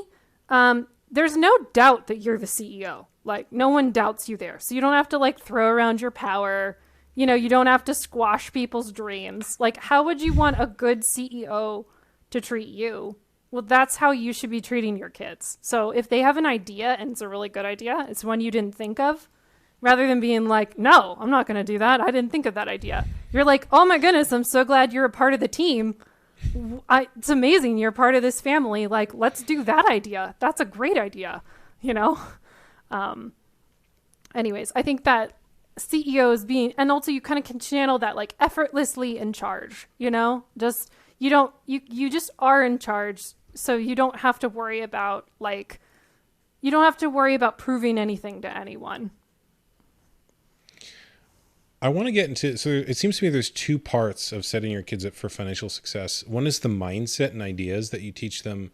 There's no doubt that you're the CEO. Like no one doubts you there. So you don't have to like throw around your power. You don't have to squash people's dreams. Like how would you want a good CEO to treat you? Well, that's how you should be treating your kids. So if they have an idea and it's a really good idea, it's one you didn't think of, rather than being like, no, I'm not going to do that. I didn't think of that idea. You're like, oh my goodness, I'm so glad you're a part of the team. It's amazing you're part of this family. Like, let's do that idea. That's a great idea, Anyways, I think that CEOs being, and also you kind of can channel that like effortlessly in charge, just, you just are in charge. So you don't have to worry about proving anything to anyone. I want to get into, so it seems to me there's two parts of setting your kids up for financial success. One is the mindset and ideas that you teach them.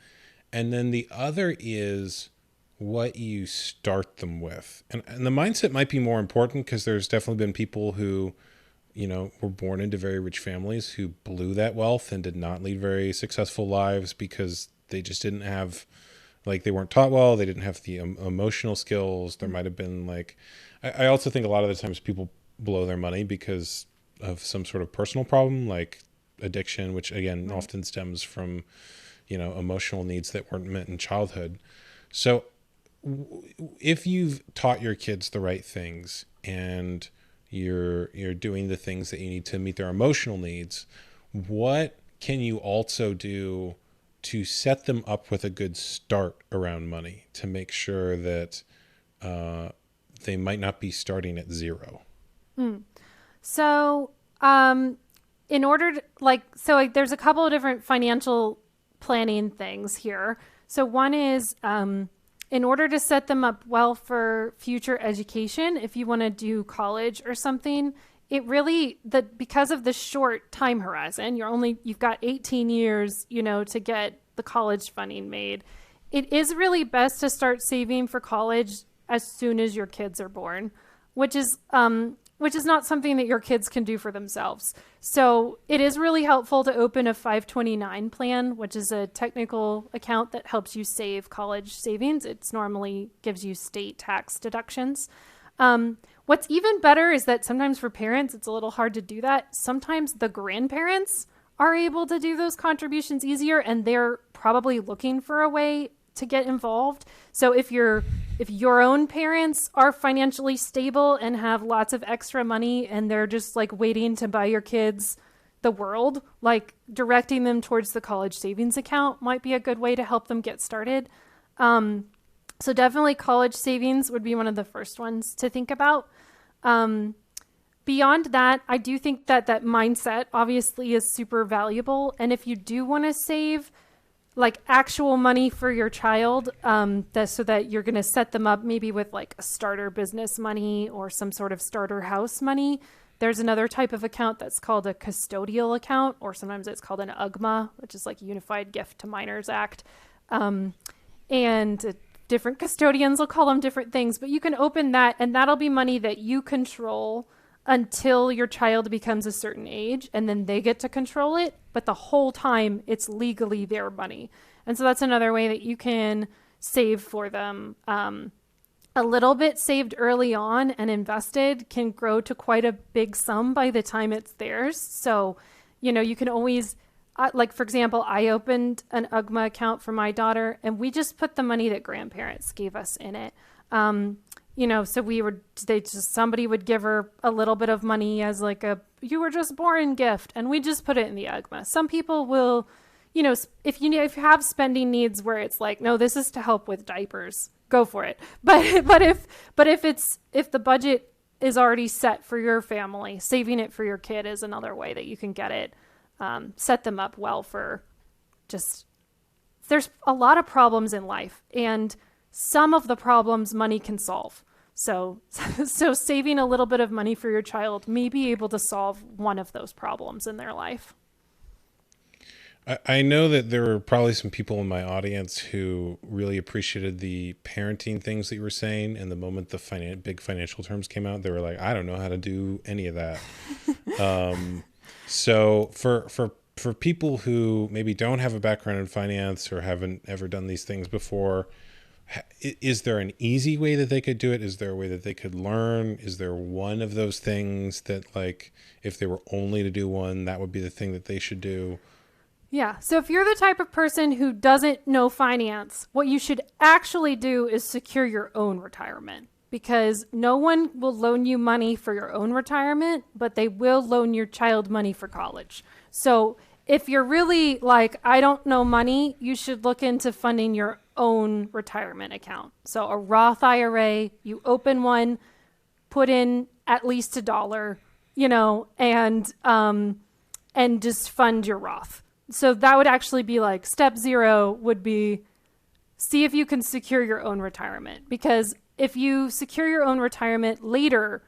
And then the other is what you start them with. And the mindset might be more important because there's definitely been people who, were born into very rich families who blew that wealth and did not lead very successful lives because they just didn't have, like, they weren't taught well. They didn't have the emotional skills. There might have been I also think a lot of the times people blow their money because of some sort of personal problem like addiction, which again often stems from emotional needs that weren't met in childhood. So if you've taught your kids the right things and you're doing the things that you need to meet their emotional needs, what can you also do to set them up with a good start around money to make sure that they might not be starting at zero? So, in order to there's a couple of different financial planning things here. So one is, in order to set them up well for future education, if you want to do college or something, because of the short time horizon, you've got 18 years, to get the college funding made. It is really best to start saving for college as soon as your kids are born, which is not something that your kids can do for themselves. So it is really helpful to open a 529 plan, which is a technical account that helps you save college savings. It's normally gives you state tax deductions. What's even better is that sometimes for parents, it's a little hard to do that. Sometimes the grandparents are able to do those contributions easier, and they're probably looking for a way to get involved. So if your own parents are financially stable and have lots of extra money and they're just like waiting to buy your kids the world, like directing them towards the college savings account might be a good way to help them get started. So definitely college savings would be one of the first ones to think about. Beyond that, I do think that mindset obviously is super valuable. And if you do want to save like actual money for your child, so that you're going to set them up maybe with like a starter business money or some sort of starter house money, there's another type of account that's called a custodial account, or sometimes it's called an UGMA, which is like Unified Gift to Minors Act. And different custodians will call them different things, but you can open that and that'll be money that you control until your child becomes a certain age, and then they get to control it. But the whole time it's legally their money. And so that's another way that you can save for them. A little bit saved early on and invested can grow to quite a big sum by the time it's theirs. So, you can always like, for example, I opened an UGMA account for my daughter, and we just put the money that grandparents gave us in it. So somebody would give her a little bit of money as like you were just born gift, and we just put it in the UGMA. Some people will, if you have spending needs where it's like, no, this is to help with diapers, go for it. But if the budget is already set for your family, saving it for your kid is another way that you can get it. Set them up well for there's a lot of problems in life, and some of the problems money can solve. So saving a little bit of money for your child may be able to solve one of those problems in their life. I know that there were probably some people in my audience who really appreciated the parenting things that you were saying. And the moment the big financial terms came out, they were like, I don't know how to do any of that. So for people who maybe don't have a background in finance or haven't ever done these things before, is there an easy way that they could do it? Is there a way that they could learn? Is there one of those things that, like, if they were only to do one, that would be the thing that they should do? Yeah. So if you're the type of person who doesn't know finance, what you should actually do is secure your own retirement, because no one will loan you money for your own retirement, but they will loan your child money for college. So if you're really like, I don't know money, you should look into funding your own retirement account. So a Roth IRA, you open one, put in at least $1, and just fund your Roth. So that would actually be like step 0 would be see if you can secure your own retirement, because if you secure your own retirement later,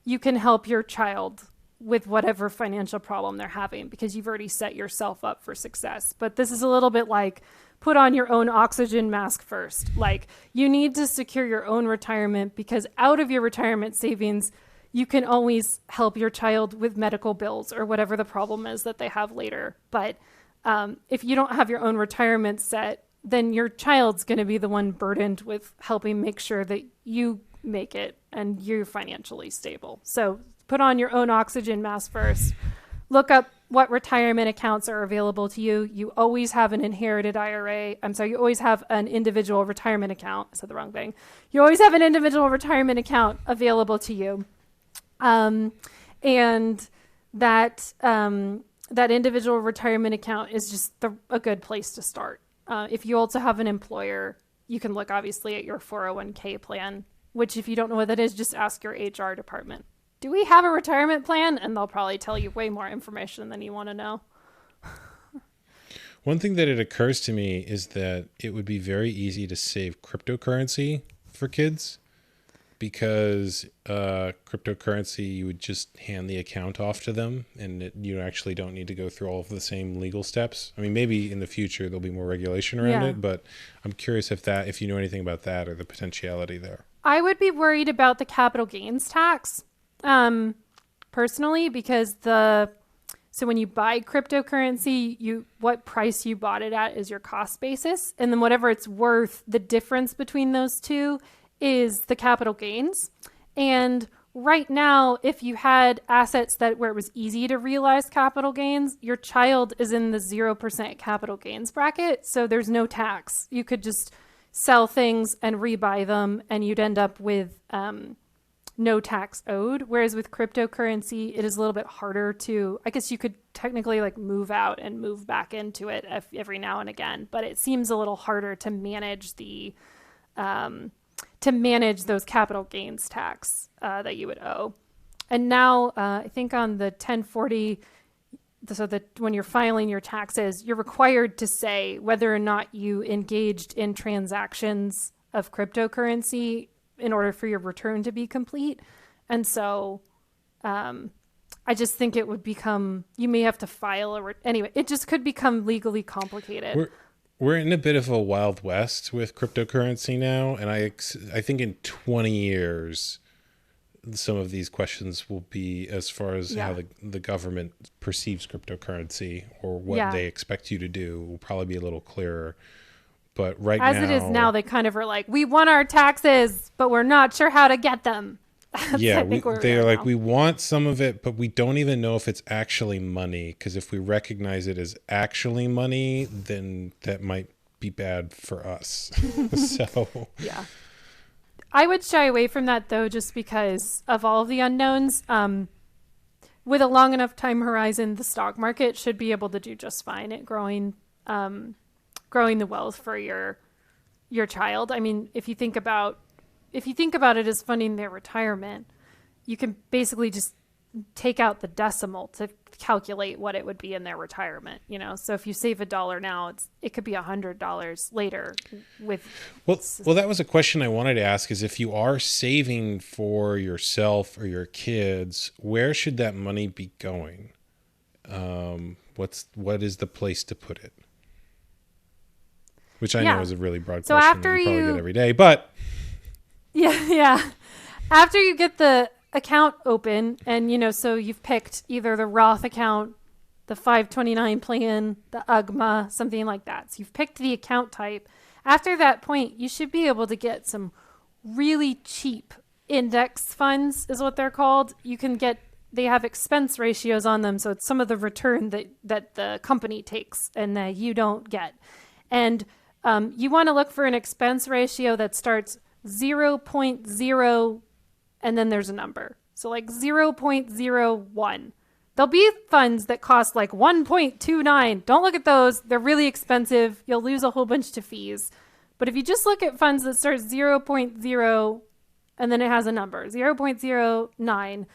you can help your child with whatever financial problem they're having, because you've already set yourself up for success. But this is a little bit like put on your own oxygen mask first. Like, you need to secure your own retirement, because out of your retirement savings, you can always help your child with medical bills or whatever the problem is that they have later. But if you don't have your own retirement set, then your child's going to be the one burdened with helping make sure that you make it and you're financially stable. So put on your own oxygen mask first. Look up what retirement accounts are available to you. You always have an inherited IRA. You always have an individual retirement account. I said the wrong thing. You always have an individual retirement account available to you. And that individual retirement account is just a good place to start. If you also have an employer, you can look obviously at your 401k plan, which if you don't know what that is, just ask your HR department. Do we have a retirement plan? And they'll probably tell you way more information than you want to know. One thing that it occurs to me is that it would be very easy to save cryptocurrency for kids, because cryptocurrency, you would just hand the account off to them, and you actually don't need to go through all of the same legal steps. I mean, maybe in the future there'll be more regulation around it, but I'm curious if you know anything about that or the potentiality there. I would be worried about the capital gains tax, personally, because so when you buy cryptocurrency, what price you bought it at is your cost basis, and then whatever it's worth, the difference between those two is the capital gains. And right now, if you had assets where it was easy to realize capital gains, your child is in the 0% capital gains bracket, so there's no tax. You could just sell things and rebuy them, and you'd end up with no tax owed. Whereas with cryptocurrency, it is a little bit harder to, I guess you could technically like move out and move back into it every now and again, but it seems a little harder to manage those capital gains tax that you would owe. And now I think on the 1040, so that when you're filing your taxes, you're required to say whether or not you engaged in transactions of cryptocurrency in order for your return to be complete. And so I just think it would become, you may have to file anyway, it just could become legally complicated. We're in a bit of a wild west with cryptocurrency now, and I think in 20 years, some of these questions will be as far as how the government perceives cryptocurrency or what they expect you to do will probably be a little clearer. But as it is now, they kind of are like, we want our taxes, but we're not sure how to get them. Yeah, I think where we they're are like, now. we want some of it, but we don't even know if it's actually money. Because if we recognize it as actually money, then that might be bad for us. So, Yeah. I would shy away from that though, just because of all of the unknowns. With a long enough time horizon, the stock market should be able to do just fine at growing the wealth for your child. I mean, if you think about it as funding their retirement, you can basically just take out the decimal to calculate what it would be in their retirement. So if you save $1 now, it could be $100 later. With well, that was a question I wanted to ask: is if you are saving for yourself or your kids, where should that money be going? What is the place to put it? Which I know is a really broad So question that after you probably get every day, but yeah. After you get the account open and, so you've picked either the Roth account, the 529 plan, the UGMA, something like that. So you've picked the account type. After that point, you should be able to get some really cheap index funds is what they're called. They have expense ratios on them. So it's some of the return that the company takes and that you don't get. And you want to look for an expense ratio that starts 0.0 and then there's a number. So like 0.01. There'll be funds that cost like 1.29. Don't look at those. They're really expensive. You'll lose a whole bunch to fees. But if you just look at funds that start 0.0 and then it has a number, 0.09,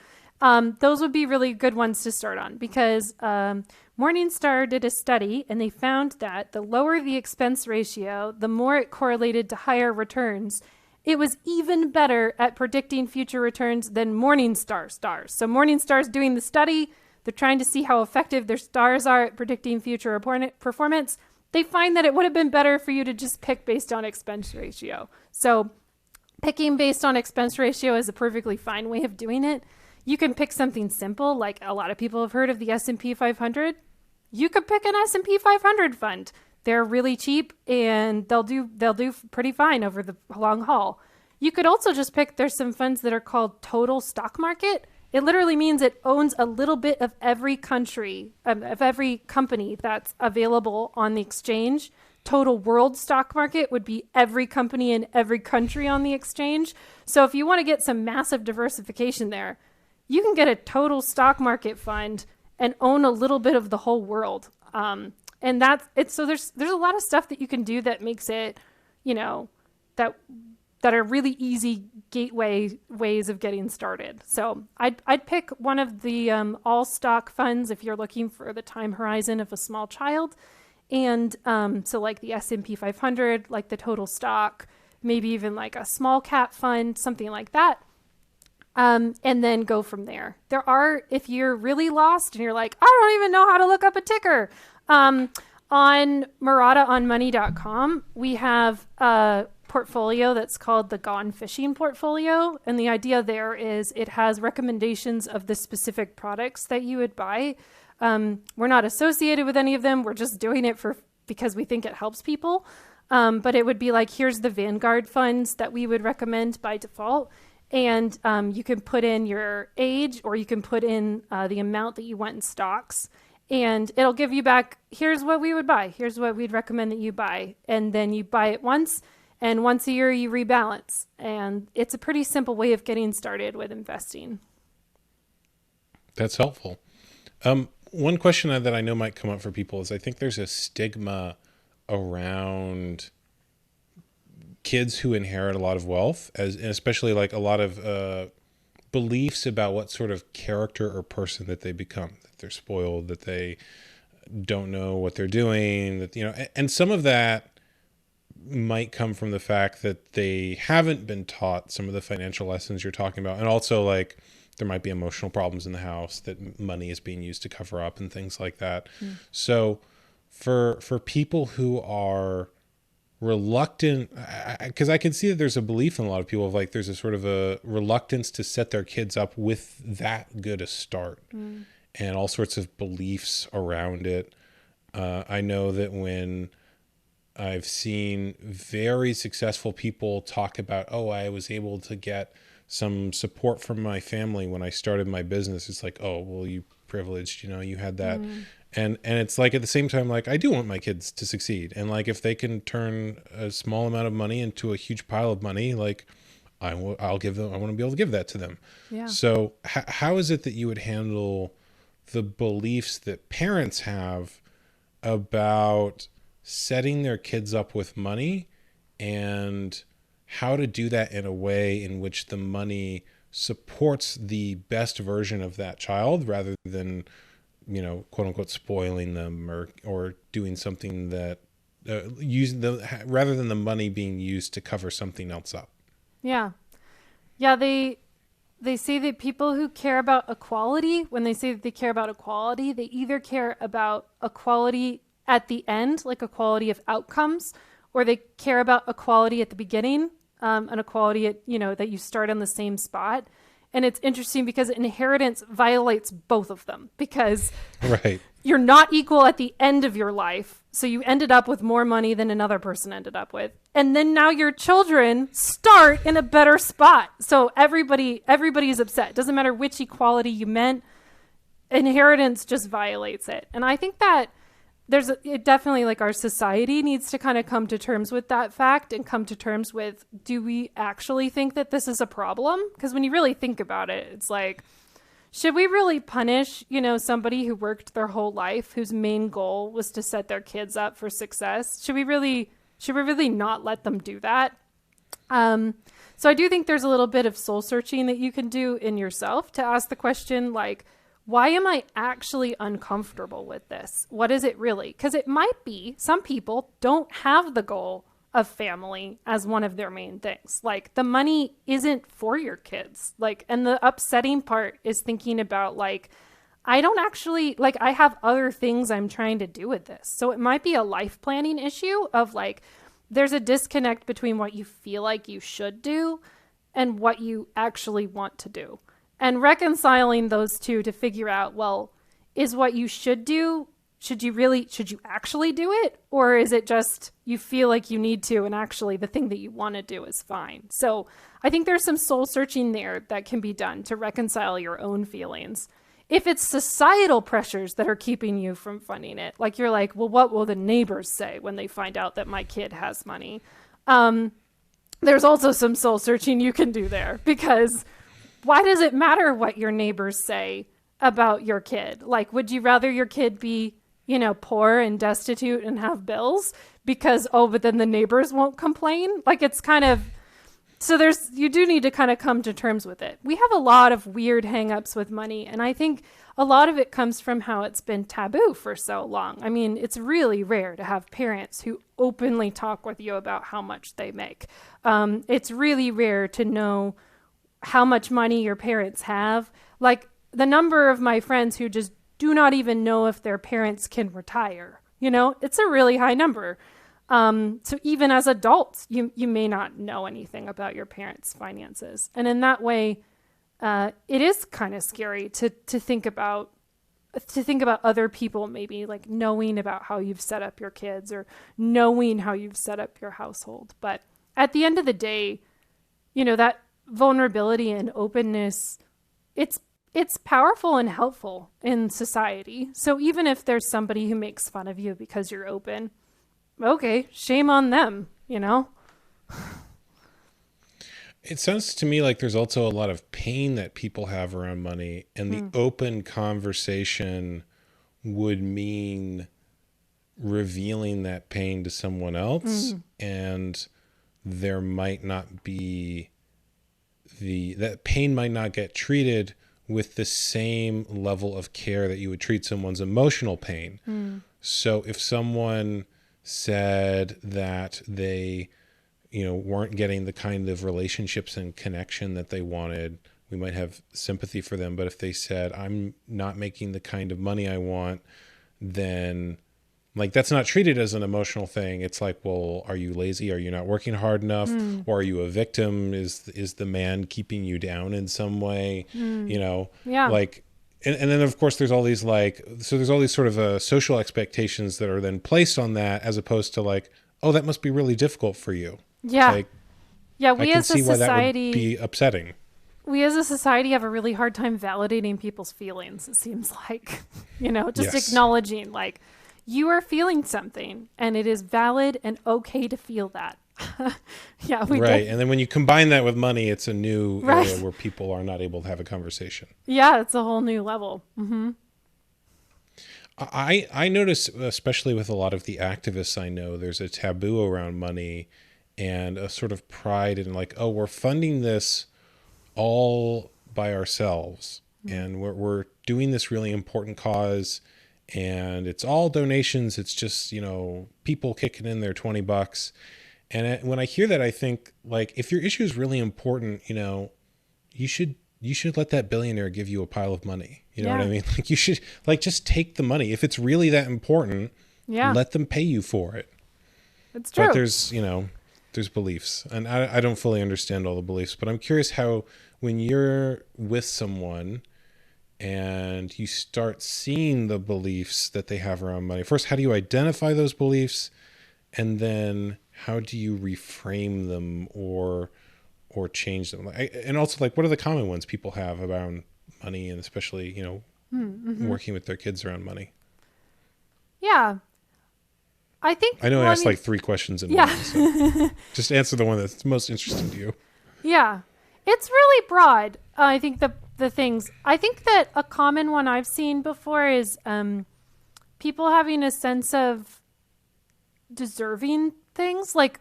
those would be really good ones to start on because Morningstar did a study and they found that the lower the expense ratio, the more it correlated to higher returns. It was even better at predicting future returns than Morningstar stars. So Morningstar's doing the study. They're trying to see how effective their stars are at predicting future performance. They find that it would have been better for you to just pick based on expense ratio. So picking based on expense ratio is a perfectly fine way of doing it. You can pick something simple, like a lot of people have heard of the S&P 500. You could pick an S&P 500 fund. They're really cheap and they'll do pretty fine over the long haul. You could also just pick, there's some funds that are called total stock market. It literally means it owns a little bit of every country, of every company that's available on the exchange. Total world stock market would be every company in every country on the exchange. So if you want to get some massive diversification there, you can get a total stock market fund and own a little bit of the whole world. And that's it. So there's a lot of stuff that you can do that makes it, that are really easy gateway ways of getting started. So I'd pick one of the all stock funds if you're looking for the time horizon of a small child. And so like the S&P 500, like the total stock, maybe even like a small cap fund, something like that. And then go from there. If you're really lost and you're like, I don't even know how to look up a ticker. On MarottaOnMoney.com, we have a portfolio that's called the Gone Fishing portfolio. And the idea there is it has recommendations of the specific products that you would buy. We're not associated with any of them. We're just doing it because we think it helps people. But it would be like, here's the Vanguard funds that we would recommend by default. And you can put in your age or you can put in the amount that you want in stocks. And it'll give you back, here's what we would buy. Here's what we'd recommend that you buy. And then you buy it once, and once a year you rebalance. And it's a pretty simple way of getting started with investing. that's helpful. One question that I know might come up for people is I think there's a stigma around kids who inherit a lot of wealth, and especially like a lot of beliefs about what sort of character or person that they become, that they're spoiled, that they don't know what they're doing, that, and some of that might come from the fact that they haven't been taught some of the financial lessons you're talking about. And also like there might be emotional problems in the house that money is being used to cover up and things like that. So for people who are reluctant, because I can see that there's a belief in a lot of people of like there's a sort of a reluctance to set their kids up with that good a start, and all sorts of beliefs around it. I know that when I've seen very successful people talk about, I was able to get some support from my family when I started my business. It's like, oh, well, you privileged, you had that. And it's like, at the same time, like, I do want my kids to succeed. And like, if they can turn a small amount of money into a huge pile of money, like I'll give them, I want to be able to give that to them. Yeah. So how is it that you would handle the beliefs that parents have about setting their kids up with money, and how to do that in a way in which the money supports the best version of that child rather than, quote unquote, spoiling them or doing something that rather than the money being used to cover something else up? Yeah. Yeah. They say that people who care about equality, when they say that they care about equality, they either care about equality at the end, like equality of outcomes, or they care about equality at the beginning, an equality at, that you start on the same spot. And it's interesting because inheritance violates both of them, because right. You're not equal at the end of your life. So you ended up with more money than another person ended up with. And then now your children start in a better spot. So everybody's upset. Doesn't matter which equality you meant. Inheritance just violates it. And I think that it definitely, like, our society needs to kind of come to terms with that fact and come to terms with, do we actually think that this is a problem? Because when you really think about it, it's like, should we really punish, somebody who worked their whole life, whose main goal was to set their kids up for success? Should we really not let them do that? So I do think there's a little bit of soul searching that you can do in yourself to ask the question, like, why am I actually uncomfortable with this? What is it really? Because it might be some people don't have the goal of family as one of their main things. Like, the money isn't for your kids. Like, and the upsetting part is thinking about, like, I don't actually, like, I have other things I'm trying to do with this. So it might be a life planning issue of, like, there's a disconnect between what you feel like you should do and what you actually want to do. And reconciling those two to figure out, well, is what you should do, should you actually do it? Or is it just you feel like you need to, and actually the thing that you want to do is fine? So I think there's some soul searching there that can be done to reconcile your own feelings. If it's societal pressures that are keeping you from funding it, like you're like, well, what will the neighbors say when they find out that my kid has money? There's also some soul searching you can do there, because why does it matter what your neighbors say about your kid? Like, would you rather your kid be, poor and destitute and have bills because, but then the neighbors won't complain? Like, it's kind of, so you do need to kind of come to terms with it. We have a lot of weird hangups with money, and I think a lot of it comes from how it's been taboo for so long. I mean, it's really rare to have parents who openly talk with you about how much they make. It's really rare to know how much money your parents have. Like, the number of my friends who just do not even know if their parents can retire, it's a really high number. So even as adults, you may not know anything about your parents' finances. And in that way, it is kind of scary to think about other people maybe, like, knowing about how you've set up your kids or knowing how you've set up your household. But at the end of the day, that vulnerability and openness, it's powerful and helpful in society. So even if there's somebody who makes fun of you because you're open, okay, shame on them, It sounds to me like there's also a lot of pain that people have around money, and the open conversation would mean revealing that pain to someone else, and there might not be that pain might not get treated with the same level of care that you would treat someone's emotional pain. So if someone said that they, weren't getting the kind of relationships and connection that they wanted, we might have sympathy for them. But if they said, I'm not making the kind of money I want, then, like, that's not treated as an emotional thing. It's like, well, are you lazy? Are you not working hard enough? Or are you a victim? Is the man keeping you down in some way? Yeah. Like, and then of course there's all these there's all these sort of social expectations that are then placed on that, as opposed to, like, oh, that must be really difficult for you. Yeah. Like, Yeah. I We can as a see why that would society be upsetting. we as a society have a really hard time validating people's feelings, it seems like. Just Yes. acknowledging, like, you are feeling something and it is valid and okay to feel that. Yeah, we Right. did. And then when you combine that with money, it's a new Right. area where people are not able to have a conversation. Yeah, it's a whole new level. Mm-hmm. I notice, especially with a lot of the activists I know, there's a taboo around money and a sort of pride in like, oh, we're funding this all by ourselves and we're doing this really important cause and it's all donations. It's just, people kicking in their $20. And when I hear that, I think like, if your issue is really important, you should let that billionaire give you a pile of money. You know what I mean? Like you should just take the money. If it's really that important, let them pay you for it. It's true. But there's beliefs and I don't fully understand all the beliefs, but I'm curious how, when you're with someone and you start seeing the beliefs that they have around money, first, how do you identify those beliefs? And then how do you reframe them or change them? And also, like, what are the common ones people have around money, and especially, working with their kids around money? Yeah. I know I asked like 3 questions in one. So just answer the one that's most interesting to you. Yeah. It's really broad. I think the things. I think that a common one I've seen before is people having a sense of deserving things, like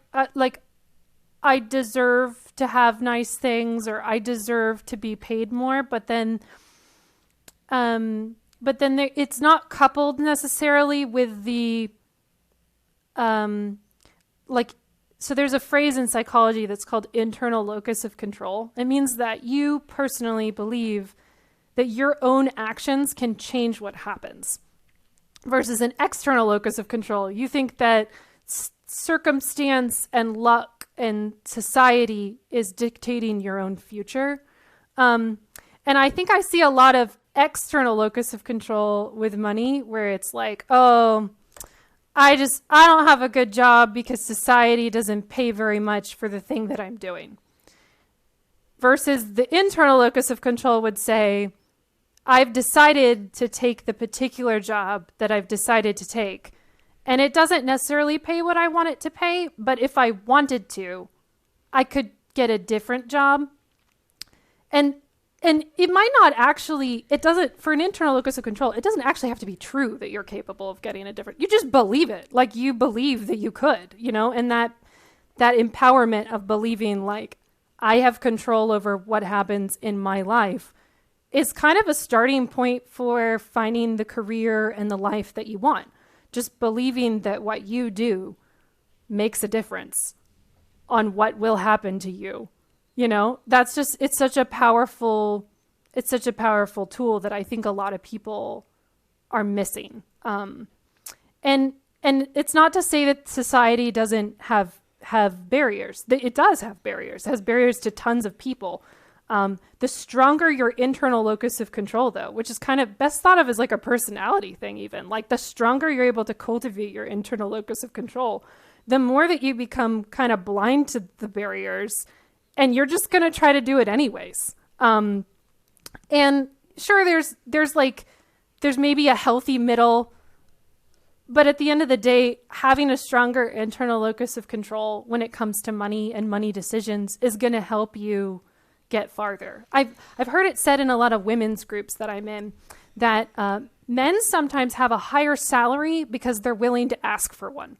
I deserve to have nice things, or I deserve to be paid more, but then it's not coupled necessarily with the so there's a phrase in psychology that's called internal locus of control. It means that you personally believe that your own actions can change what happens, versus an external locus of control. You think that circumstance and luck and society is dictating your own future. And I think I see a lot of external locus of control with money, where it's like, oh, I don't have a good job because society doesn't pay very much for the thing that I'm doing. Versus the internal locus of control would say, I've decided to take the particular job that I've decided to take, and it doesn't necessarily pay what I want it to pay, but if I wanted to, I could get a different job. And it might not actually, it doesn't, for an internal locus of control, it doesn't actually have to be true that you're capable of getting a different, you just believe it. Like, you believe that you could, and that empowerment of believing, like, I have control over what happens in my life is kind of a starting point for finding the career and the life that you want. Just believing that what you do makes a difference on what will happen to you. That's just, it's such a powerful tool that I think a lot of people are missing. And it's not to say that society doesn't have barriers. It does have barriers. It has barriers to tons of people. The stronger your internal locus of control, though, which is kind of best thought of as like a personality thing, even, like, the stronger you're able to cultivate your internal locus of control, the more that you become kind of blind to the barriers, and you're just going to try to do it anyways. And sure, there's maybe a healthy middle, but at the end of the day, having a stronger internal locus of control when it comes to money and money decisions is going to help you get farther. I've heard it said in a lot of women's groups that I'm in that men sometimes have a higher salary because they're willing to ask for one.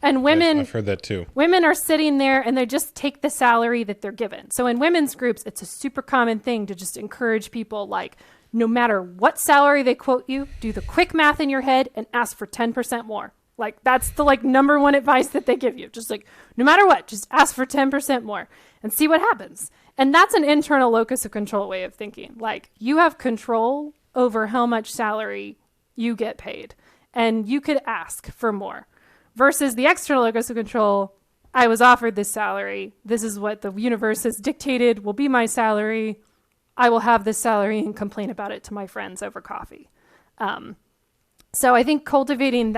And women, I've heard that too. Women are sitting there and they just take the salary that they're given. So in women's groups, it's a super common thing to just encourage people, like, no matter what salary they quote you, do the quick math in your head and ask for 10% more. Like, that's the number one advice that they give you. Just like, no matter what, just ask for 10% more and see what happens. And that's an internal locus of control way of thinking. Like, you have control over how much salary you get paid, and you could ask for more. Versus the external locus of control, I was offered this salary. This is what the universe has dictated will be my salary. I will have this salary and complain about it to my friends over coffee. So I think cultivating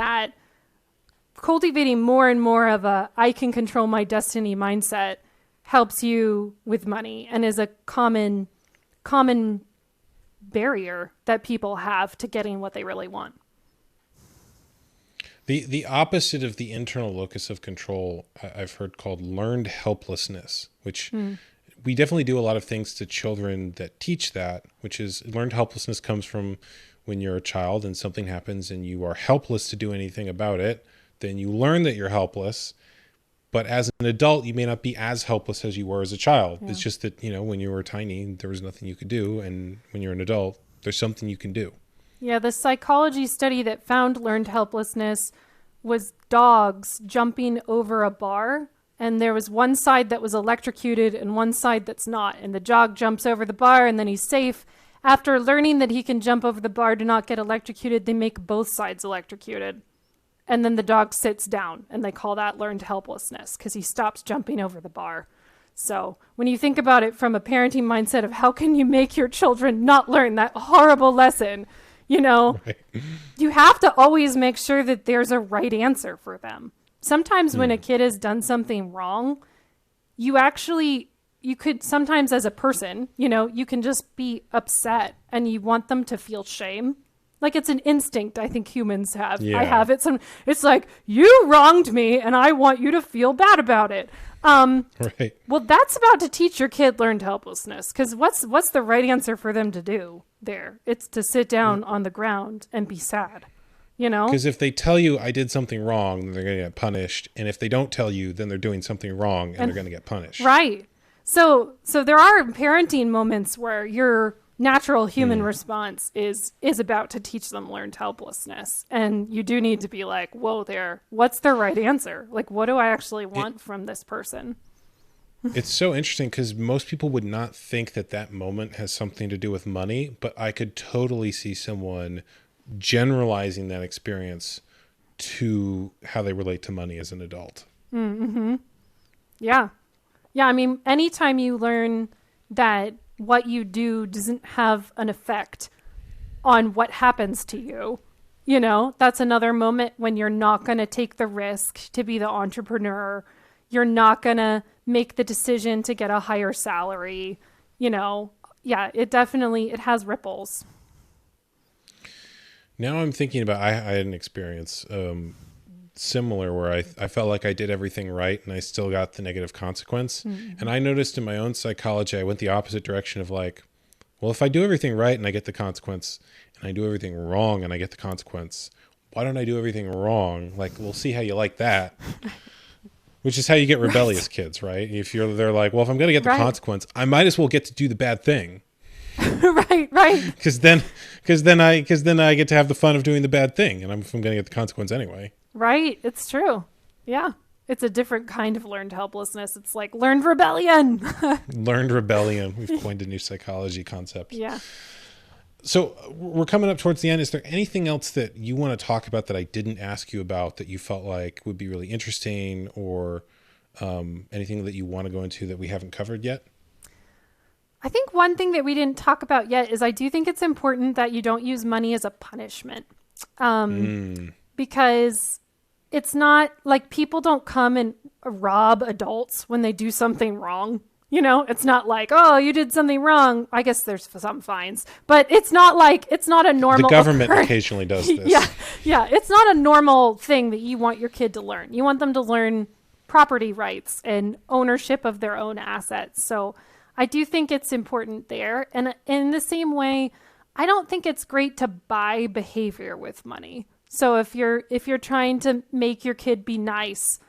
more and more of a I can control my destiny mindset helps you with money and is a common barrier that people have to getting what they really want. The opposite of the internal locus of control, I've heard called learned helplessness, which we definitely do a lot of things to children that teach that, which is learned helplessness comes from when you're a child and something happens and you are helpless to do anything about it. Then you learn that you're helpless. But as an adult, you may not be as helpless as you were as a child. Yeah. It's just that, when you were tiny, there was nothing you could do. And when you're an adult, there's something you can do. Yeah, the psychology study that found learned helplessness was dogs jumping over a bar. And there was one side that was electrocuted and one side that's not. And the dog jumps over the bar and then he's safe. After learning that he can jump over the bar to not get electrocuted, they make both sides electrocuted. And then the dog sits down and they call that learned helplessness because he stops jumping over the bar. So when you think about it from a parenting mindset of how can you make your children not learn that horrible lesson, right. You have to always make sure that there's a right answer for them. Sometimes when a kid has done something wrong, you could sometimes as a person, you can just be upset and you want them to feel shame. Like it's an instinct I think humans have. Yeah. I have it. It's like, you wronged me and I want you to feel bad about it. Right. Well, that's about to teach your kid learned helplessness because what's the right answer for them to do there? It's to sit down on the ground and be sad, Because if they tell you I did something wrong, then they're going to get punished. And if they don't tell you, then they're doing something wrong and they're going to get punished. Right. So there are parenting moments where your natural human response is about to teach them learned helplessness. And you do need to be like, whoa there, what's the right answer? Like, what do I actually want from this person? It's so interesting because most people would not think that moment has something to do with money, but I could totally see someone generalizing that experience to how they relate to money as an adult. Mm-hmm. Yeah. Yeah, I mean, anytime you learn that what you do doesn't have an effect on what happens to you, that's another moment when you're not going to take the risk to be the entrepreneur. You're not going to make the decision to get a higher salary. Yeah, it has ripples. Now I'm thinking about, I had an experience similar where I felt like I did everything right and I still got the negative consequence. Mm-hmm. And I noticed in my own psychology, I went the opposite direction of like, well, if I do everything right and I get the consequence and I do everything wrong and I get the consequence, why don't I do everything wrong? Like, we'll see how you like that. Which is how you get rebellious kids, right? They're like, well, if I'm going to get the consequence, I might as well get to do the bad thing. right. Because then I get to have the fun of doing the bad thing, and I'm going to get the consequence anyway. Right. It's true. Yeah. It's a different kind of learned helplessness. It's like learned rebellion. Learned rebellion. We've coined a new psychology concept. Yeah. So we're coming up towards the end. Is there anything else that you want to talk about that I didn't ask you about that you felt like would be really interesting, or anything that you want to go into that we haven't covered yet? I think one thing that we didn't talk about yet is I do think it's important that you don't use money as a punishment. Because it's not like people don't come and rob adults when they do something wrong. It's not like, oh, you did something wrong. I guess there's some fines, but it's not a normal. The government occasionally does this. Yeah. It's not a normal thing that you want your kid to learn. You want them to learn property rights and ownership of their own assets. So I do think it's important there. And in the same way, I don't think it's great to buy behavior with money. So if you're trying to make your kid be nice,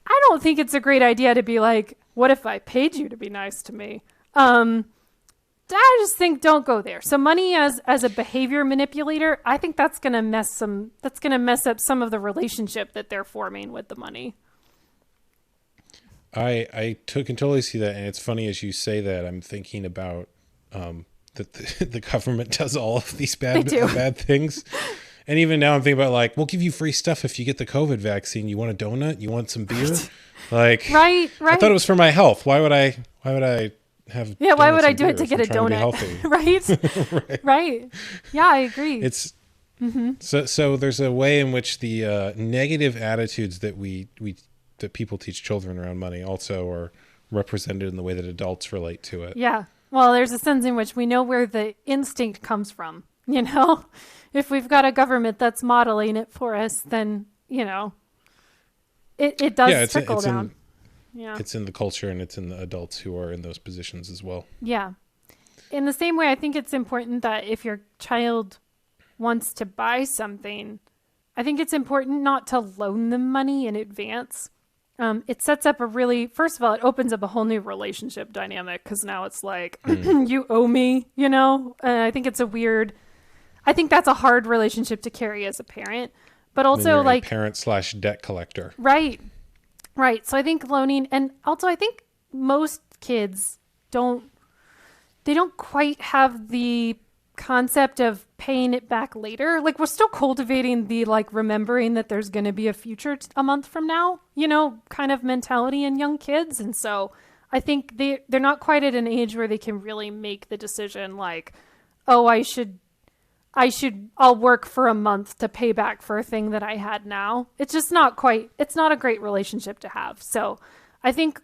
I don't think it's a great idea to be like, what if I paid you to be nice to me? I just think don't go there. So money as a behavior manipulator, I think that's going to mess up some of the relationship that they're forming with the money. I can totally see that. And it's funny as you say that, I'm thinking about that the government does all of these bad things. And even now I'm thinking about like, we'll give you free stuff if you get the COVID vaccine. You want a donut? You want some beer? Like, right. I thought it was for my health. Why would I have? Yeah. Why would I do it to get a donut? Right. Right. Yeah, I agree. It's so there's a way in which the negative attitudes that that people teach children around money also represented in the way that adults relate to it. Yeah. Well, there's a sense in which we know where the instinct comes from, you know? If we've got a government that's modeling it for us, then, you know, it does trickle down. It's in the culture, and it's in the adults who are in those positions as well. Yeah. In the same way, I think it's important that if your child wants to buy something, I think it's important not to loan them money in advance. It sets up first of all, it opens up a whole new relationship dynamic, because now it's like, you owe me, you know? And I think I think that's a hard relationship to carry as a parent, but also like parent/debt collector. Right. Right. So I think loaning, and also I think most kids don't quite have the concept of paying it back later. Like, we're still cultivating the like remembering that there's going to be a future a month from now, you know, kind of mentality in young kids. And so I think they're not quite at an age where they can really make the decision like, oh, I'll work for a month to pay back for a thing that I had now. It's just it's not a great relationship to have. So I think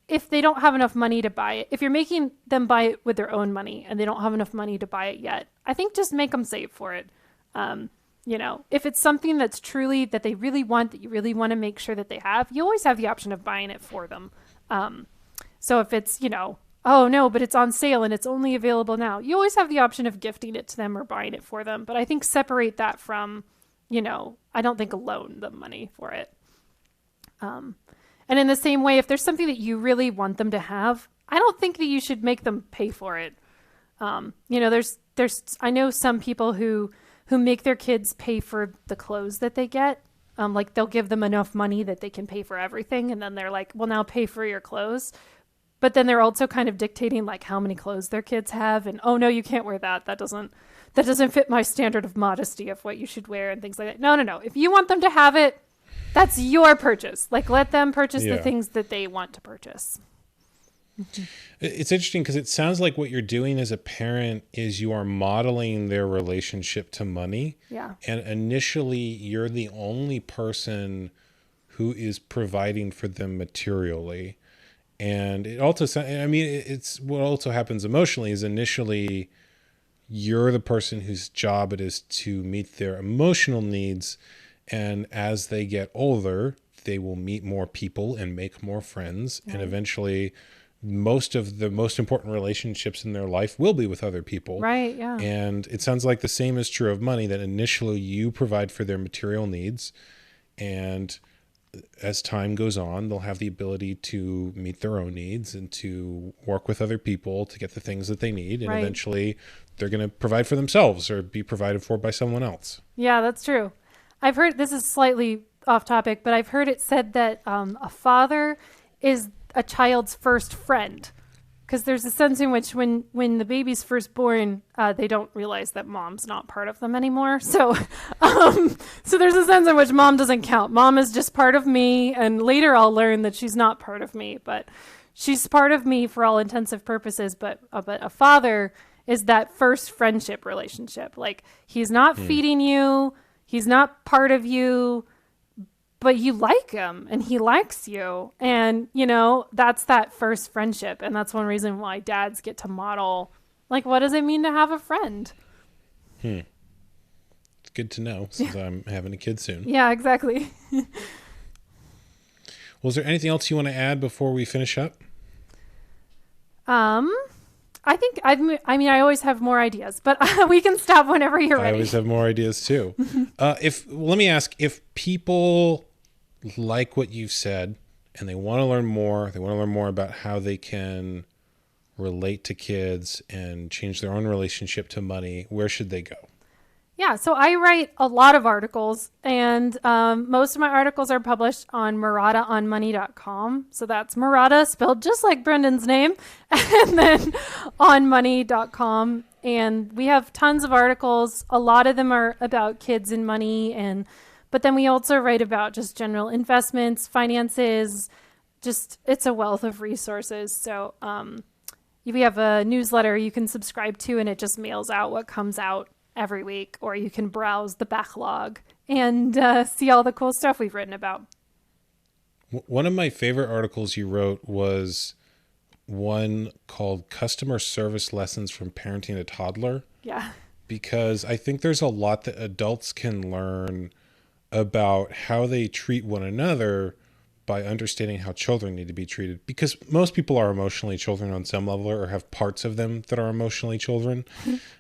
if they don't have enough money to buy it, if you're making them buy it with their own money and they don't have enough money to buy it yet, I think just make them save for it. You know, if it's something that's truly that they really want, that you really want to make sure that they have, you always have the option of buying it for them. So if it's, you know, oh no, but it's on sale and it's only available now, you always have the option of gifting it to them or buying it for them. But I think separate that from, you know, I don't think loan them money for it. And in the same way, if there's something that you really want them to have, I don't think that you should make them pay for it. You know, I know some people who make their kids pay for the clothes that they get. Like, they'll give them enough money that they can pay for everything. And then they're like, well, now pay for your clothes. But then they're also kind of dictating like how many clothes their kids have. And, oh no, you can't wear that. That doesn't fit my standard of modesty of what you should wear and things like that. No. If you want them to have it, that's your purchase. Like, let them purchase the things that they want to purchase. It's interesting because it sounds like what you're doing as a parent is you are modeling their relationship to money. Yeah. And initially, you're the only person who is providing for them materially. And it also, I mean, it's what also happens emotionally is initially you're the person whose job it is to meet their emotional needs. And as they get older, they will meet more people and make more friends. Right. And eventually, most of the most important relationships in their life will be with other people. Right, yeah. And it sounds like the same is true of money, that initially you provide for their material needs. And as time goes on, they'll have the ability to meet their own needs and to work with other people to get the things that they need. And eventually, they're going to provide for themselves or be provided for by someone else. Yeah, that's true. I've heard, this is slightly off topic, but I've heard it said that a father is a child's first friend, because there's a sense in which when the baby's first born, they don't realize that mom's not part of them anymore. So so there's a sense in which mom doesn't count. Mom is just part of me, and later I'll learn that she's not part of me, but she's part of me for all intensive purposes. But a father is that first friendship relationship. Like, he's not feeding you, he's not part of you, but you like him and he likes you. And, you know, that's that first friendship. And that's one reason why dads get to model, like, what does it mean to have a friend? It's good to know, since I'm having a kid soon. Yeah, exactly. Well, is there anything else you want to add before we finish up? I think, I always have more ideas, but we can stop whenever you're ready. I always have more ideas too. Let me ask, if people like what you've said and they want to learn more about how they can relate to kids and change their own relationship to money, where should they go? Yeah, so I write a lot of articles, and most of my articles are published on marottaonmoney.com. So that's Marotta spelled just like Brendon's name, and then onmoney.com. And we have tons of articles. A lot of them are about kids and money, but then we also write about just general investments, finances, it's a wealth of resources. So we have a newsletter you can subscribe to, and it just mails out what comes out every week, or you can browse the backlog and see all the cool stuff we've written about. One of my favorite articles you wrote was one called Customer Service Lessons from Parenting a Toddler. Yeah. Because I think there's a lot that adults can learn about how they treat one another by understanding how children need to be treated. Because most people are emotionally children on some level, or have parts of them that are emotionally children.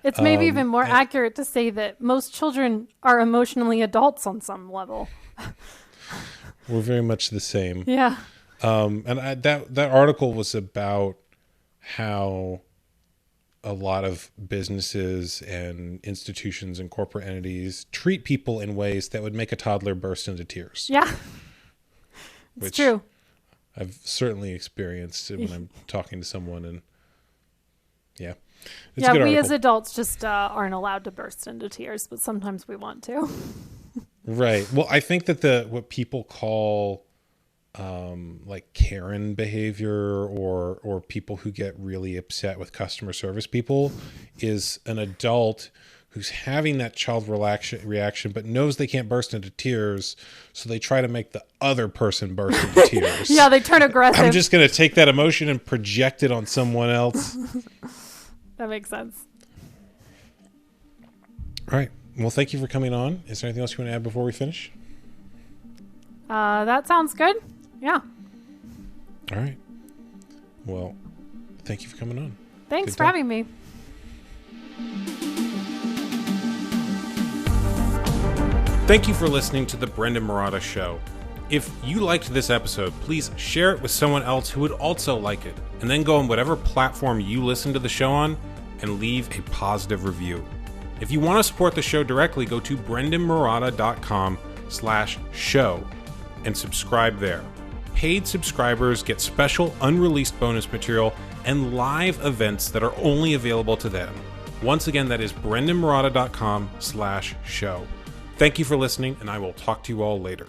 It's maybe even more accurate to say that most children are emotionally adults on some level. We're very much the same. Yeah. That article was about how a lot of businesses and institutions and corporate entities treat people in ways that would make a toddler burst into tears. Yeah. It's true. I've certainly experienced it when I'm talking to someone, and yeah. It's a good we article. as adults just aren't allowed to burst into tears, but sometimes we want to. Right. Well, I think that what people call like Karen behavior, or people who get really upset with customer service people, is an adult who's having that child reaction but knows they can't burst into tears, so they try to make the other person burst into tears. Yeah, they turn aggressive. I'm just going to take that emotion and project it on someone else. That makes sense. All right. Well, thank you for coming on. Is there anything else you want to add before we finish? That sounds good. Yeah. All right. Well, thank you for coming on. Thanks for having me. Thank you for listening to the Brendon Marotta Show. If you liked this episode, please share it with someone else who would also like it, and then go on whatever platform you listen to the show on and leave a positive review. If you want to support the show directly, go to brendonmarotta.com/show and subscribe there. Paid subscribers get special unreleased bonus material and live events that are only available to them. Once again, that is brendonmarotta.com/show. Thank you for listening, and I will talk to you all later.